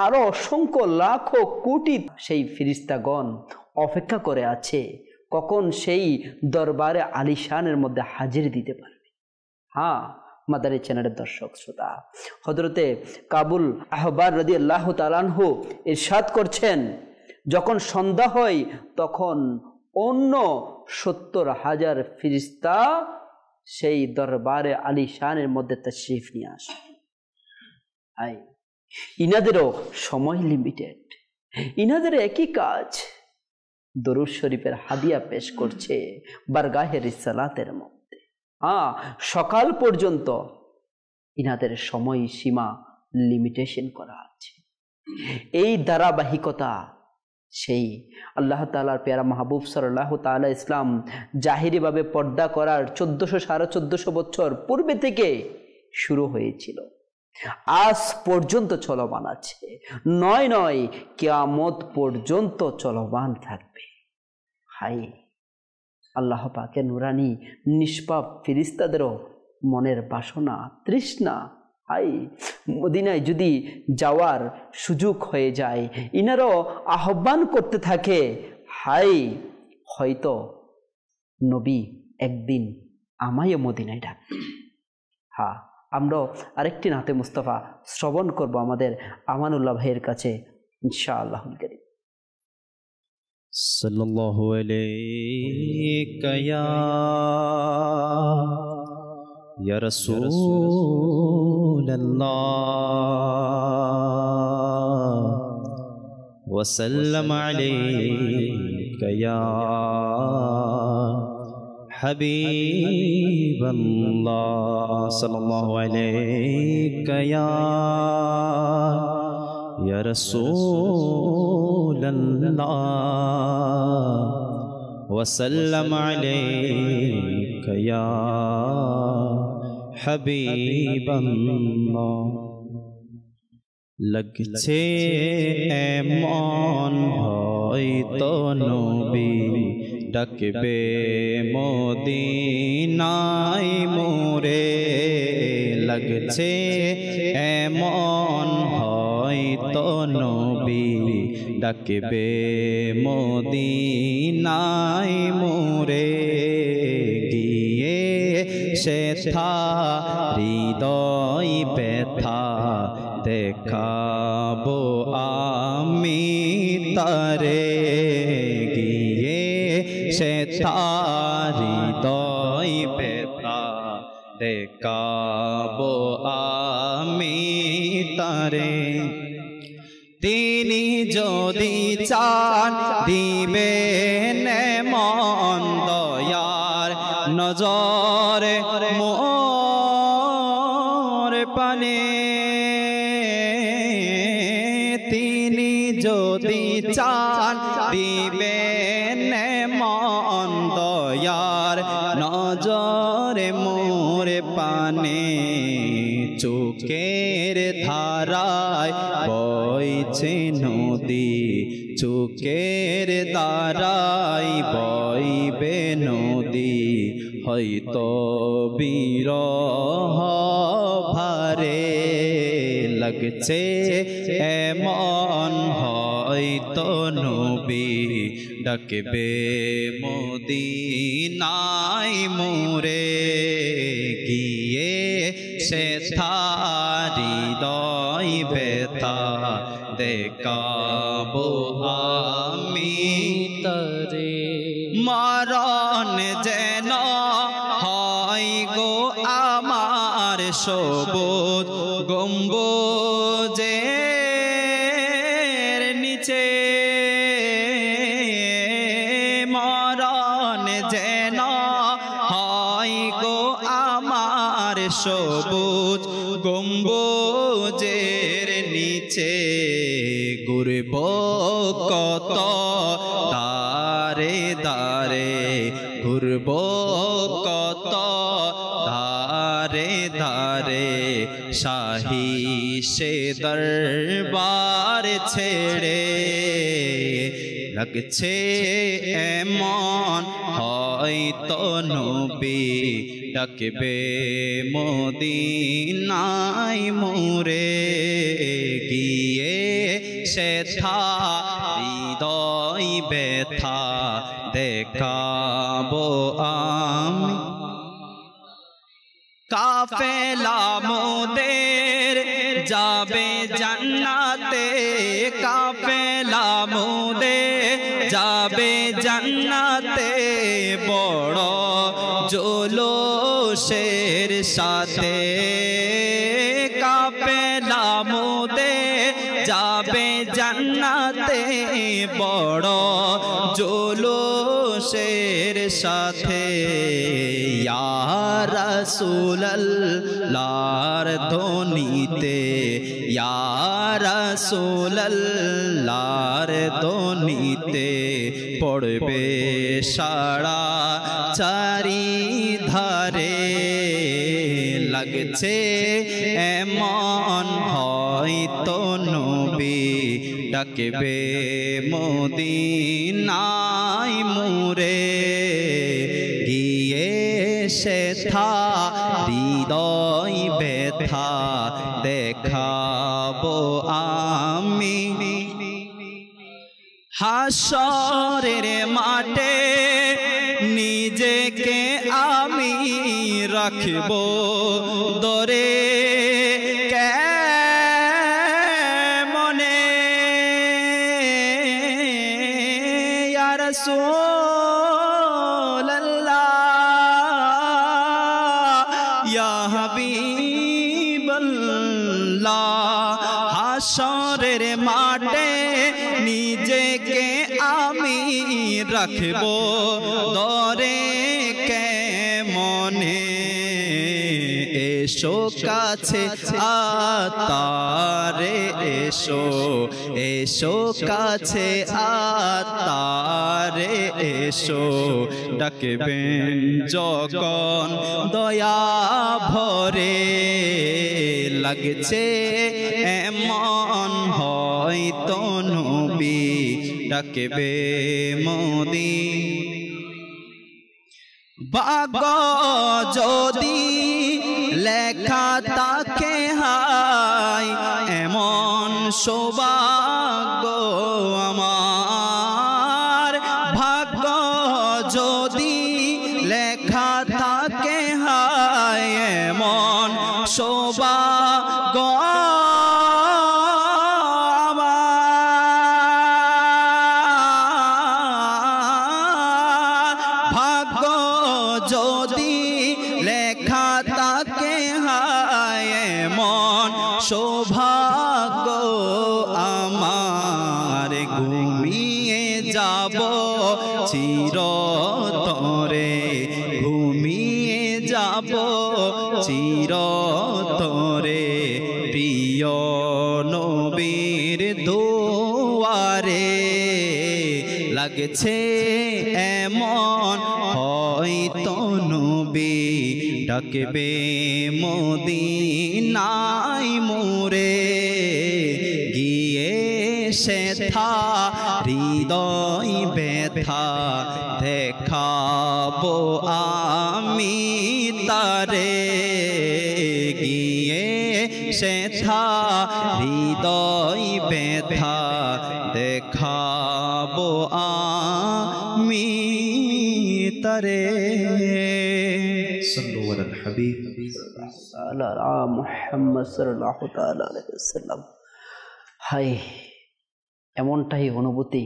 Speaker 2: আরো অসংখ্য লাখো কোটি সেই ফেরেশতাগণ অপেক্ষা করে আছে কখন সেই দরবারে আলিশানের মধ্যে হাজির দিতে পারবে। মাদানী চ্যানেলের দর্শক শ্রোতা, হযরতে কাবুল আহবার রাদিয়াল্লাহু তাআলা আনহু ইরশাদ করছেন, যখন সন্ধ্যা হয় তখন অন্য ৭০,০০০ ফেরেশতা সেই দরবারে আলিশানের মধ্যে তাশরীফ নিয়ে আসে। ইনাদেরও সময় লিমিটেড, ইনাদের একই কাজ, দরুদ শরীফের হাদিয়া পেশ করছে বারগাহে রিসালাতের মধ্যে। সকাল পর্যন্ত ইনাদের সময় সীমা লিমিটেশন করা আছে। এই ধারাবাহিকতা সেই আল্লাহ তাআলার প্যারা মাহবুব সাল্লাল্লাহু তাআলা ইসলাম জাহিরিভাবে পর্দা করার ১৪০০-১৪৫০ বছর পূর্বে থেকে শুরু হয়েছিল, আজ পর্যন্ত চলমান আছে, নয় কিয়ামত পর্যন্ত চলমান থাকবে। হাই, আল্লাহ পাকের নুরানি নিষ্পাপ ফেরেশতাদেরও মনের বাসনা তৃষ্ণা, হাই, মদিনায় যদি যাওয়ার সুযোগ হয়ে যায়, ইনারও আহ্বান করতে থাকে, হাই, হয়তো নবী একদিন আমায় মদিনায় ডাকবে। আমরাও আরেকটি নাতে মুস্তাফা শ্রবণ করব আমাদের আমানুল্লাহ ভাইয়ের কাছে, ইনশাআল্লাহুল কারীম।
Speaker 4: সাল্লাল্লাহু আলাইকা ইয়া রাসূলুল্লাহ ওয়া সাল্লাম আলাইকা ইয়া হাবিবাল্লাহ সাল্লাল্লাহু আলাইকা ইয়া রাসূলুল্লাহ ওয়া সাল্লাম আলাইকা ইয়া হাবিবাল্লাহ। লাগছে এমন হয়তো নবী ডাকবে মদিনায় মোরে, লাগছে এমন হয়তো নবী ডাকবে মদিনায় মোরে গিয়ে সেথা হৃদয় ব্যথা দেখাবো আমি তারে গিয়ে সেথা হৃদয় ব্যথা দেখাবো আমি তারে তিনি যদি চান দিবেন মন দয়ার নজরে মোর পানে তিনি যদি চান দিবেন মন দয়ার নজরে মোর পানে চোখের ধারায় বইছে নদী চোখের ধারায় বইবে নদী হয়তো বিরহ ভারে লাগছে এমন হয়তো নবী ডাকবে মদিনায় মোরে গিয়ে সেথা হৃদয় ব্যথা দেখাবো আমি
Speaker 1: তারে
Speaker 4: মরণ যেন হয় গো আমার সবুজ গম্বুজের নিচে মরণ যেন হয় গো আমার সবুজ গম্বুজের নিচে ঘুরব কত দারে দারে ঘুরব কত দারে দারে শাহী সে দরবার ছেড়ে লাগছে এমন হয়তো নবী ডাকবে মদিনায় মোরে গিয়ে সেথা হৃদয় ব্যথা দেখাবো আমি কাফেলা মোদের যাবে জান্নাতে কাফেলা মোদের যাবে জান্নাতে বড় জোলুসের সাথে কাফেলা মোদের যাবে জান্নাতে বড় জোলুসের সাথে ইয়া রাসূলুল্লাহর ধ্বনিতে ইয়া রাসূলুল্লাহর ধ্বনিতে পড়বে সারা চারিধারে লাগছে এমন হয়তো নবী ডাকবে মদিনায় মোরে গিয়ে সেথা হৃদয় ব্যথা দেখাবো আমি হাসরের মাঠে নিজেকে আমি রাখবো দরে কেমনে ইয়া রাসূলুল্লাহ ইয়া হাবিবাল্লাহ হাসরের মাঠে নিজেকে আমি রাখবো দরে কেমনে এসো কাছে আতারে এসো এসো কাছে আতারে এসো ডাকবেন যখন দয়া ভরে লাগছে এমন হয়তো নবী ডাকবে মদিনা ভাগ্য যদি লেখা থাকে হায় এমন সৌভাগ্য আমার, ভাগ্য যদি লেখা থাকে হায় এমন সৌভাগ্য আমার, ভাগ্য যদি লেখা থাকে হায় এমন সৌভাগ্য আমার, ঘুমিয়ে যাব চিরতরে, ঘুমিয়ে যাব চিরতরে প্রিয় নবীর দুয়ারে, লাগছে এমন হয়তো নবী ডাকবে মদিনায় মোরে, গিয়ে সেথা হৃদয় ব্যথা দেখাবো আমি তারে, গিয়ে সেথা হৃদয় ব্যথা দেখাবো আমি তারে।
Speaker 1: सल्लल्लाहु अलैहि हबीब
Speaker 2: মুহাম্মদ সাল্লাল্লাহু তাআলা আলাইহি ওয়াসাল্লাম। হায়, এমনটাই অনুভূতি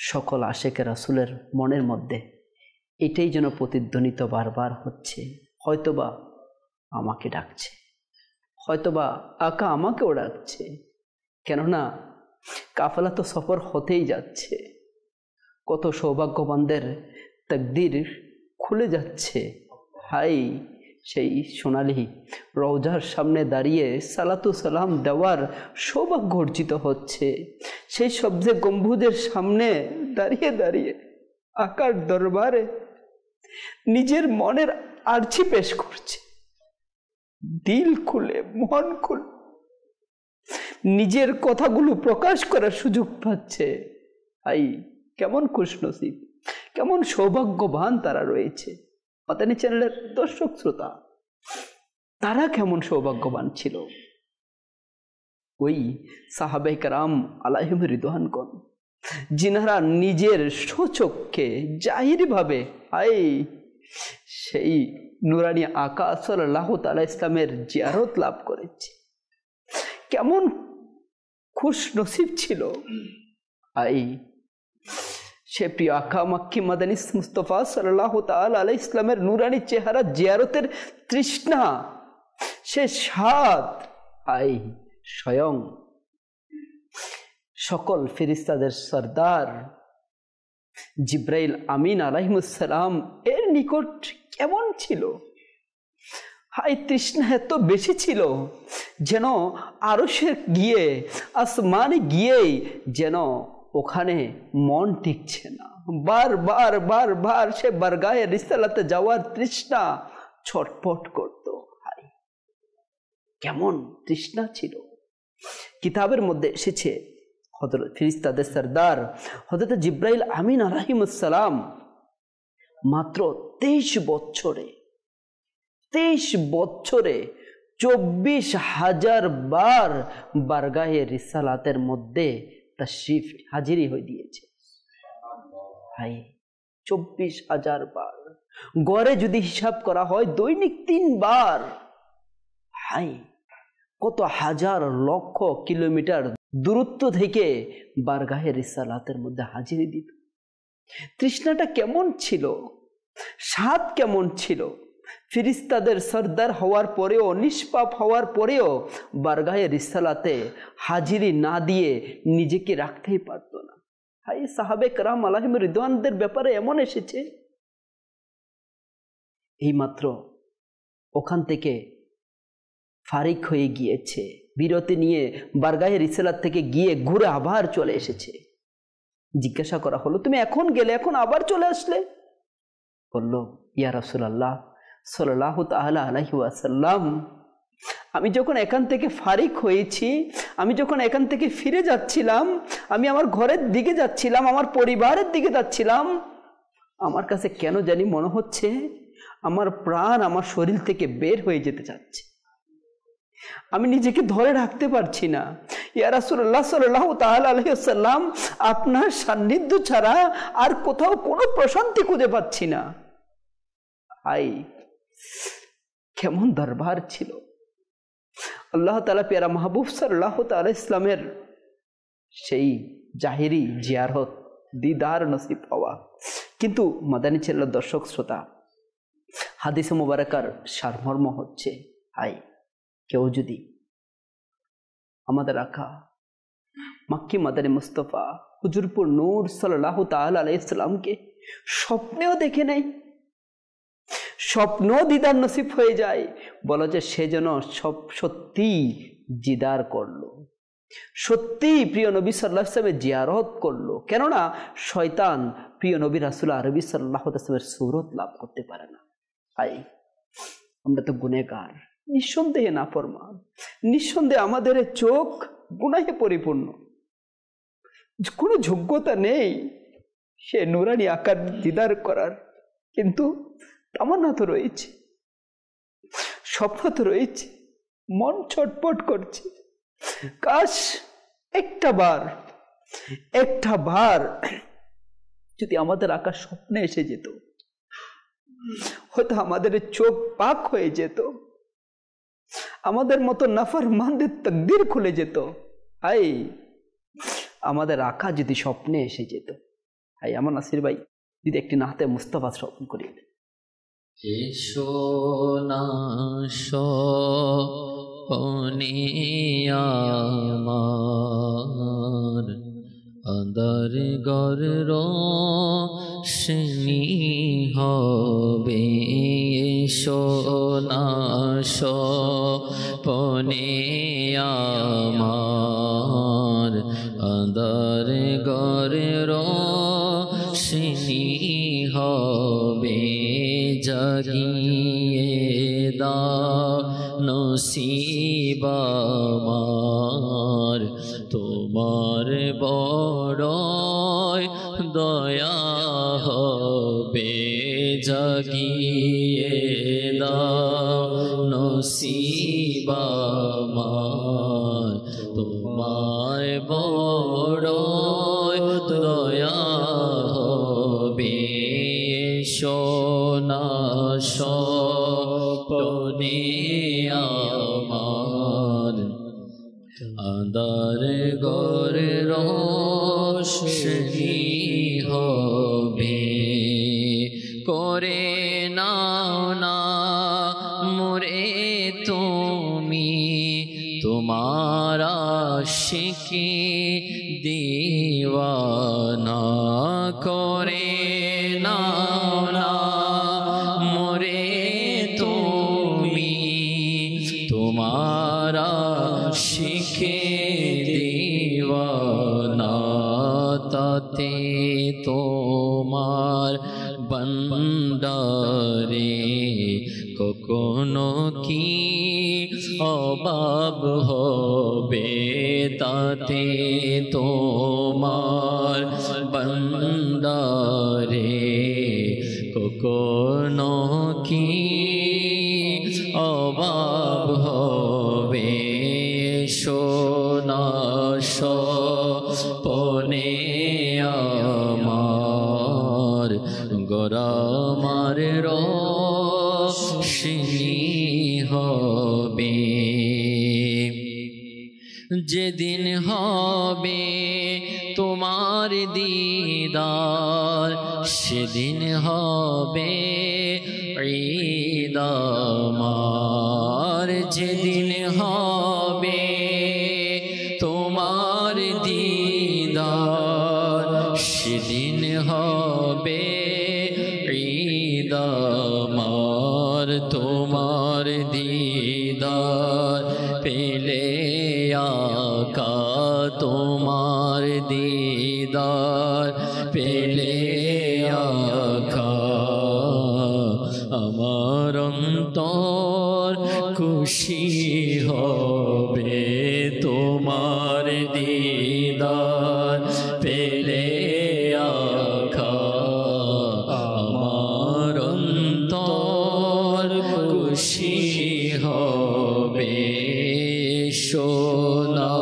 Speaker 2: সকল আশিকে রাসূলের মনের মধ্যে, এটাই যেন প্রতিধ্বনিত বারবার হচ্ছে। হয়তোবা আমাকে ডাকছে, হয়তোবা আকা আমাকেও ডাকছে, কেননা কাফেলা তো সফর হতেই যাচ্ছে। কত সৌভাগ্যবানদের তাকদীর খুলে যাচ্ছে। হাই, সেই সোনালি রওজার সামনে দাঁড়িয়ে সালাতু সালাম দেওয়ার সৌভাগ্য অর্জিত হচ্ছে। সেই সবজে গম্বুজের সামনে দাঁড়িয়ে দাঁড়িয়ে আকার দরবারে নিজের মনের আর্জি পেশ করছে, দিল খুলে মন খুলে নিজের কথাগুলো প্রকাশ করার সুযোগ পাচ্ছে। হাই, কেমন খুশনসিব, কেমন সৌভাগ্যবান তারা রয়েছে। মাদানী চ্যানেলের দর্শক শ্রোতা, তারা কেমন সৌভাগ্যবান ছিল। ওই সাহাবায়ে কেরাম আলাইহিম রিদওয়ানগণ, যিনারা নিজের স্বচক্ষে জাহিরি ভাবে সেই নুরানি আকা সাল্লাল্লাহু তাআলা ইসলামের জিয়ারত লাভ করেছে, কেমন খুশ নসিব ছিল। সে প্রিয় আকা মাক্কি মাদানী মুস্তাফা সাল্লাল্লাহু তাআলা আলাইহি ইসলামের নুরানি চেহারা জিয়ারতের তৃষ্ণা, সে স্বাদ স্বয়ং সকল ফেরেশতাদের সরদার জিব্রাইল আমিন আলাইহিস সালাম এর নিকট কেমন ছিল। তৃষ্ণা এত বেশি ছিল যেন আরশে গিয়ে, আসমানে গিয়েই যেন ওখানে মন টিকছে না। বারবার বারবার সে বারগাহে রিসালাতে যাওয়ার তৃষ্ণা ছটফট করত। কেমন তৃষ্ণা ছিল। কিতাবের মধ্যে এসেছে হযরত ফেরেশতাদের সরদার হযরত জিব্রাইল আমিন আলাইহিস সালাম মাত্র 23 বছরে 24,000 বার বারগাহে রিসালাতের মধ্যে তাশরিফ হাজিরি হয়ে দিয়েছে। 24,000 বার, গড়ে যদি হিসাব করা হয় দৈনিক 3 বার। কত হাজার লক্ষ কিলোমিটার দূরত্ব থেকে বারগাহে রিসালাতের মধ্যে হাজিরি দিত। তৃষ্ণাটা কেমন ছিল, স্বাদ কেমন ছিল। ফেরেশতাদের সরদার হওয়ার পরেও, নিষ্পাপ হওয়ার পরেও বারগাহে রিসালাতে হাজিরি না দিয়ে নিজেকে রাখতেই পারত না। সাহাবে কেরাম আলাইহিম রিদওয়ানদের ব্যাপারে এমন এসেছে, এইমাত্র ওখান থেকে ফারিক হয়ে গিয়েছে, বিরতি নিয়ে বারগাহে রিসালাত থেকে গিয়ে ঘুরে আবার চলে এসেছে। জিজ্ঞাসা করা হলো, তুমি এখন গেলে, এখন আবার চলে আসলে? বলল, ইয়া রাসূলুল্লাহ সাল্লাল্লাহু তাআলা আলাইহি ওয়াসাল্লাম, আমি যখন এখান থেকে ফারিক হয়েছি, আমি যখন এখান থেকে ফিরে যাচ্ছিলাম, আমি আমার ঘরের দিকে যাচ্ছিলাম, আমার পরিবারের দিকে যাচ্ছিলাম, আমার কাছে কেন জানি মনে হচ্ছে আমার প্রাণ আমার শরীর থেকে বের হয়ে যেতে চাচ্ছে, আমি নিজেকে ধরে রাখতে পারছি না। ইয়া রাসূলুল্লাহ সাল্লাল্লাহু তাআলা আলাইহি ওয়াসাল্লাম, আপনার সান্নিধ্য ছাড়া আর কোথাও কোনো প্রশান্তি খুঁজে পাচ্ছি না। হাই, কেমন দরবার ছিল! আল্লাহ তাআলা পেয়ারা মাহবুব সাল্লাল্লাহু তাআলা ইসলামের সেই জাহেরি জিয়ারত দিদার নসিব হওয়া। কিন্তু মাদানী চ্যানেলের দর্শক শ্রোতা, হাদিসে মুবারাকার সারমর্ম হচ্ছে, হাই, কেউ যদি আমাদের আকা মাক্কি মাদানী মুস্তফা হুজুরপুর নূর সাল্লাল্লাহু তাআলা আলাইহিস সালামকে স্বপ্নেও দেখে নেই, স্বপ্ন দিদার নসিব হয়ে যায়, বলো যে সে যেন সত্যি দিদার করলো, সত্যি প্রিয় নবী সাল্লাল্লাহু আলাইহি ওয়াসাল্লামের জিয়ারত করলো। কেননা শয়তান প্রিয় নবী রাসূল আরবি সাল্লাল্লাহু আলাইহি ওয়াসাল্লামের সুরত লাভ করতে পারে না। হাই, আমরা তো গুনেহগার, নিঃসন্দেহে নাফরমান, নিঃসন্দেহে আমাদের চোখ গুনাহে পরিপূর্ণ, কোনো যোগ্যতা নেই সে নুরানি আকার দিদার করার। কিন্তু তামান্না তো রয়েছে, স্বপ্ন তো রয়েছে, মন ছটপট করছে, কাশ একটা বার যদি আমাদের আকার স্বপ্নে এসে যেত, হয়তো আমাদের চোখ পাক হয়ে যেত, আমাদের মতো নাফরমানদের তাকদীর খুলে যেত। হাই, আমাদের আকা যদি স্বপ্নে এসে যেত। হাই, আমার নাসির ভাই যদি একটি নাতে মুস্তাফা স্বপ্ন করিয়ে দেন।
Speaker 3: এসো না স্বপনে আমার, আঁধার ঘর রোশনি হবে। এসো না স্বপনে আমার, আঁধার ঘর রোশনি হবে। জাগিয়ে দাও নসিব আমার, তোমার বড় দয়া হবে। জাগিয়ে দাও নসিব আমার, তোমার বড় দয়া হবে। সোনা স্বপনে আমার, আঁধার ঘর রোশনি হবে। করে নাও না মোরে তুমি, তোমার আশিকি দিওয়ানা। করে নাও না মোরে তুমি, তোমার আশিকি দিওয়ানা। তাতে তোমার বন্দারে কখনো কি অভাব হবে। তাতে তোমার বন্দারে কখনো কি অভাব হবে। সোনা স্বপনে আমার, গোরামার রোশনি হবে। যেদিন হবে তোমার দিদার, সেদিন হবে ঈদ আমার। যেদিন হবে তোমার দিদার, সেদিন হবে ঈদ আমার। তোমার দিদার পেলে আকা, তোমার দিদার পেলে আকা, আমার অন্তর খুশি হবে। তোমার দিদার পেলে আকা, খুশি হবে সোনা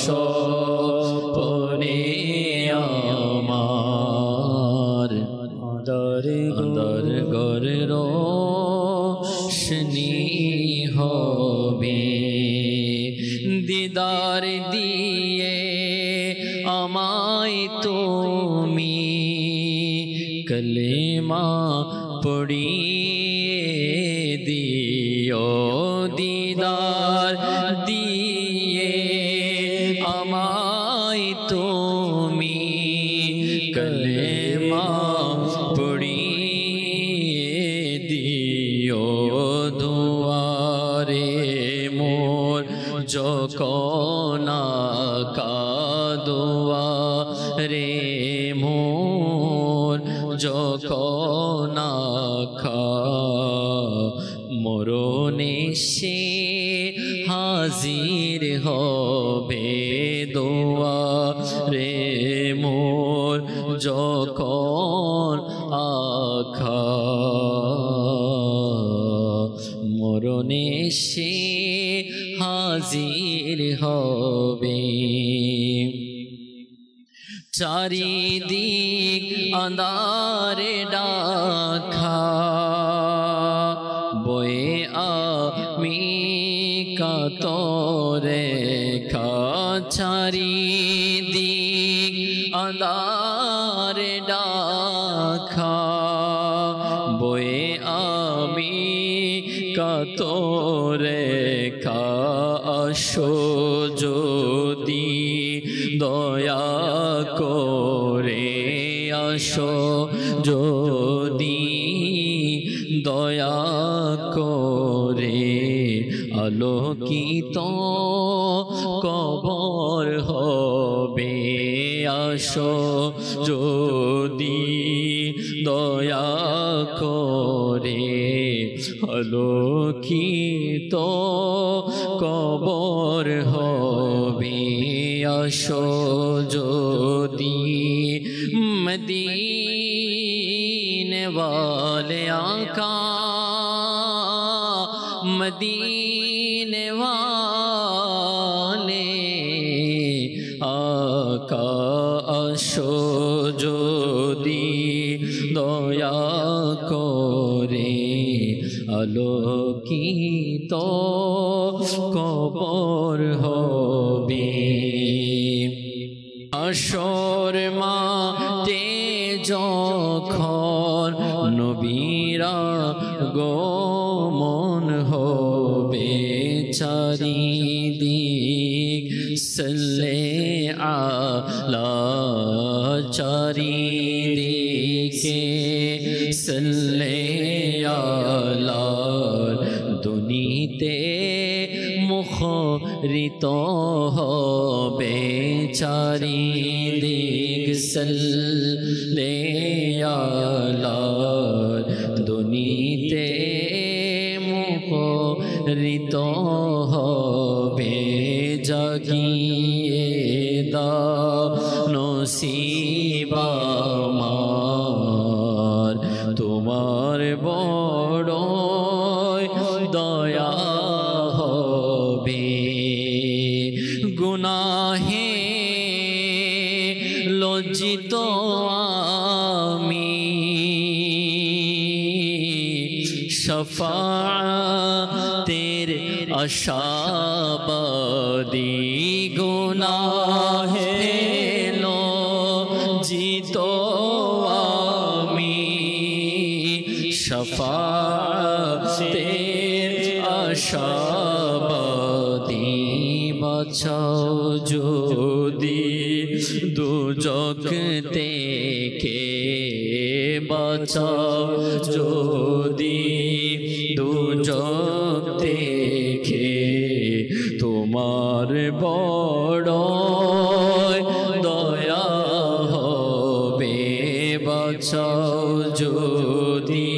Speaker 3: স্বপনে আমার দর গরে রোশনি হবে দিদার দিয়ে আমায় তুমি কলেমা পড়িয়ে দিও দিদার দিয়ে আমায় তুমি কলেমা পড়িয়ে দিও দুয়ারে মোর যখন কাদুয়া রে মোর যখন মরণে সে হাজির হবে দোয়া রে মোর যখন আখা মরণে সে হাজির হবে চারিদিক আন্ধারে ডাকা বয়ে আমি কাতরে খা চারিদিক আন্ধারে ডাকা বয়ে আমি কাতরে খা আসো যদি দয়া করে আসো যদি দয়া করে আলোকিত কবর হবে আসো যদি দয়া করে আলোকিত কবর হবে আসো যদি মদিনে वाले आका मदीने वाले आका আসো যদি দয়া করে আলোকিত কবর হবে আসর মাতে যখন নবীরা গমন হবে চারিদিক সাল্লে আলা চারিদিকে সাল্লে আলা দুনিতে মুখরিত হবে চারিদিক সাল্লে আলা দুনিতে মুখরিত হবে জাগিয়ে দাও নসিব আমার তোমার বড় দয়া হবে গুনাহে লজ্জিত আমি শফাতের আশাবাদী গুনাহে লজ্জিত আমি শফাতের আশাবাদী বাঁচাও যদি দুজক থেকে বাঁচাও যদি দুজক থেকে তোমার বড় দয়া হবে বাঁচাও যদি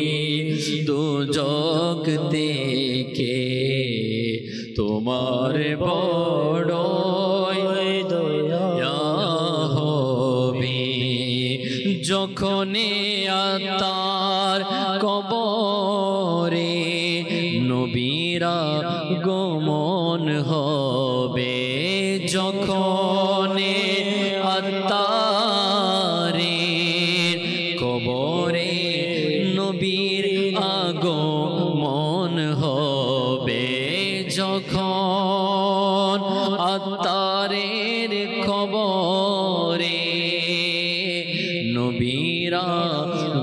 Speaker 3: দুজক থেকে তোমার বড় দয়া হবে যখন আত্মার কবরে নবীরা গমন হবে যখন আত্মারের কবরে নবীর আগমন হবে যখন আত্মারের কবরে নবীরা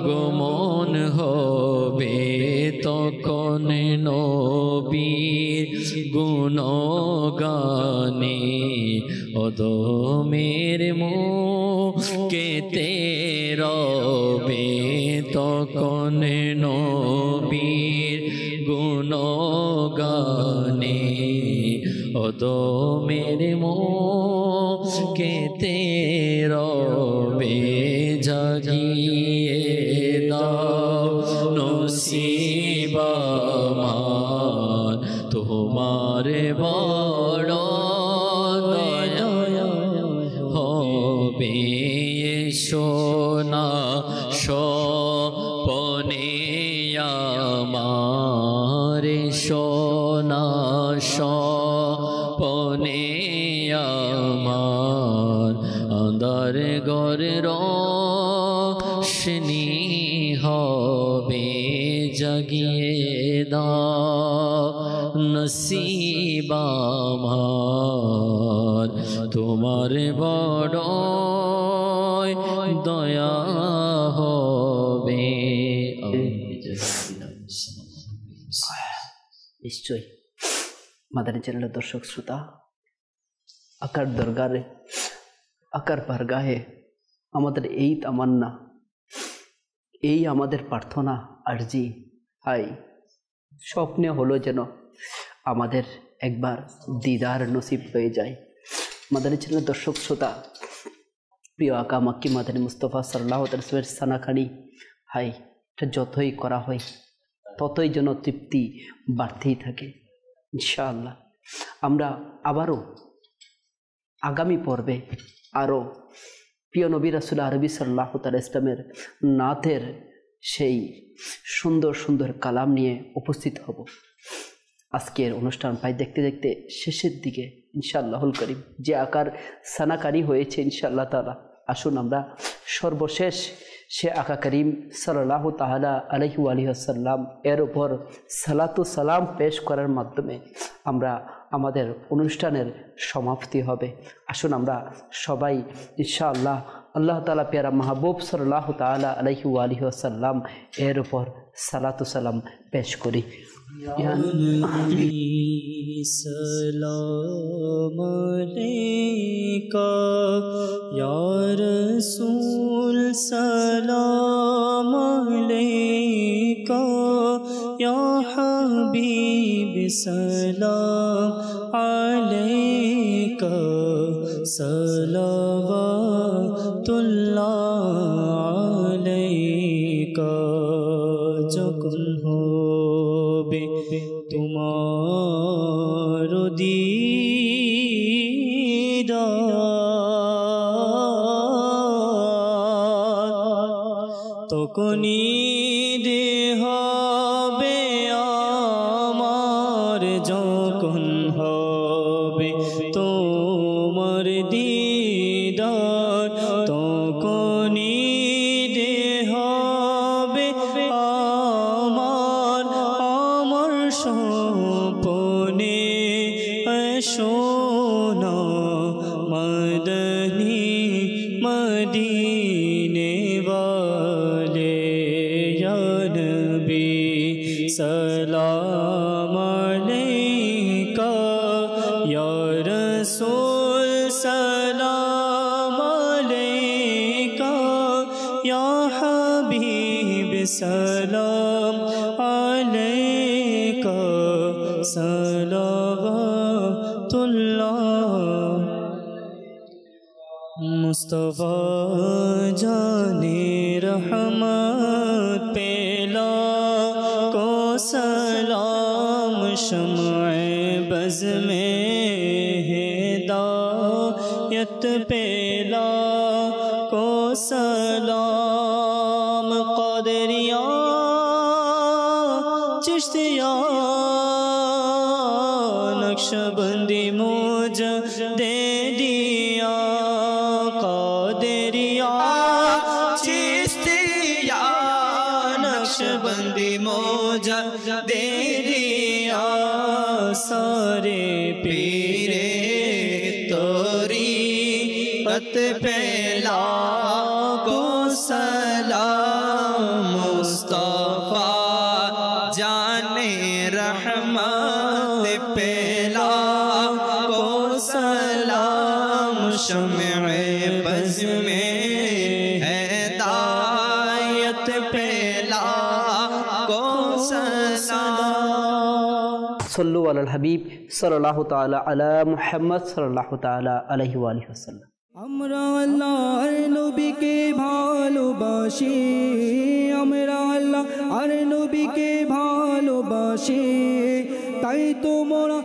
Speaker 3: গমন হবে তখন নবীর গুণগানে অদমের মুখেতে রবে তখন নবীর গুণগানে অদমের মুখেতে রবে জাগিয়ে দাও নসিব আমার তোমার বড় দয়া হবে সোনা স্বপনে আমার সোনা স্বপনে আমার আন্ধার ঘরে রোশনি হবে জাগিয়ে দাও নসিব আমার তোমার বড় দয়া হবে।
Speaker 2: নিশ্চয়ই মাদানী চ্যানেলের দর্শক শ্রোতা, আকার দরগারে আকার বারগাহে আমাদের এই তামান্না, এই আমাদের প্রার্থনা আরজি, হাই স্বপ্নে হলো যেন আমাদের একবার দিদার নসিব হয়ে যায়। মাদানী চ্যানেলের দর্শক শ্রোতা, প্রিয় আকা মাক্কি মাদানী মুস্তফা সাল্লাল্লাহু আলাইহি ওয়াসাল্লামের সানাখানি, হাই এটা যতই করা হয় ততই যেন তৃপ্তি বাড়তেই থাকে ইনশাআল্লাহ। আমরা আবারও আগামী পর্বে আরও প্রিয় নবী রাসূল আরবি সাল্লাল্লাহু আলাইহি ইসলামের নাতের সেই সুন্দর সুন্দর কালাম নিয়ে উপস্থিত হব। আজকের অনুষ্ঠান প্রায় দেখতে দেখতে শেষের দিকে ইনশাআল্লাহুল করিম, যে আকার সানাকারি হয়েছে ইনশাআল্লাহ তাআলা, আসুন আমরা সর্বশেষ সে আকা করিম সাল্লাল্লাহু তাআলা আলাইহি ওয়াসাল্লাম এর উপর সালাতু সালাম পেশ করার মাধ্যমে আমরা আমাদের অনুষ্ঠানের সমাপ্তি হবে। আসুন আমরা সবাই ইনশাআল্লাহ আল্লাহ তাআলা প্যারা মাহবুব সাল্লাল্লাহু তাআলা আলাইহি ওয়াসাল্লাম এর উপর সালাতু সালাম পেশ করি।
Speaker 1: সালাম আলাইকা ইয়া রাসূল, সালাম আলাইকা ইয়া হাবিব, সালাম আলাইকা সালাওয়াতুল্লাহ আলাইকা। যখন হবে তোমার দিদার, তখনই হবে আমার, যখন হবে তোমার দিদার, তখনই হবে আমার, আমার স্বপ্নে সোনা মদনী মদিনে वाले या नबी सलाम अलैका या रसूल, सलाम अलैका या हबीब, सलाम अलैका सलावतुल्लाह। मुस्तफा जाने रहमत पेला को सलाम, शम्अ बज़ में हिदायत पेला को सलाम, क़ादिरिया चिश्तिया নকশবন্দি মুজ দে দিয়া কাদেরিয়া চিশতিয়া নকশবন্দি মুজ দে দিয়া সারে পীরে তোরি पत पहला को सलाम मुस्तफा जाने रहमत पहला को सलाम शम्ए बज़ में हिदायत पहला को सलाम
Speaker 2: सल्लु अलल हबीब सल्लल्लाहु ताला अला मुहम्मद सल्लल्लाहु ताला अलैहि वसल्लम।
Speaker 5: আমরা আল্লাহর নবীকে ভালোবাসি, আমরা আল্লাহর নবীকে ভালোবাসি, তাই তো মোরা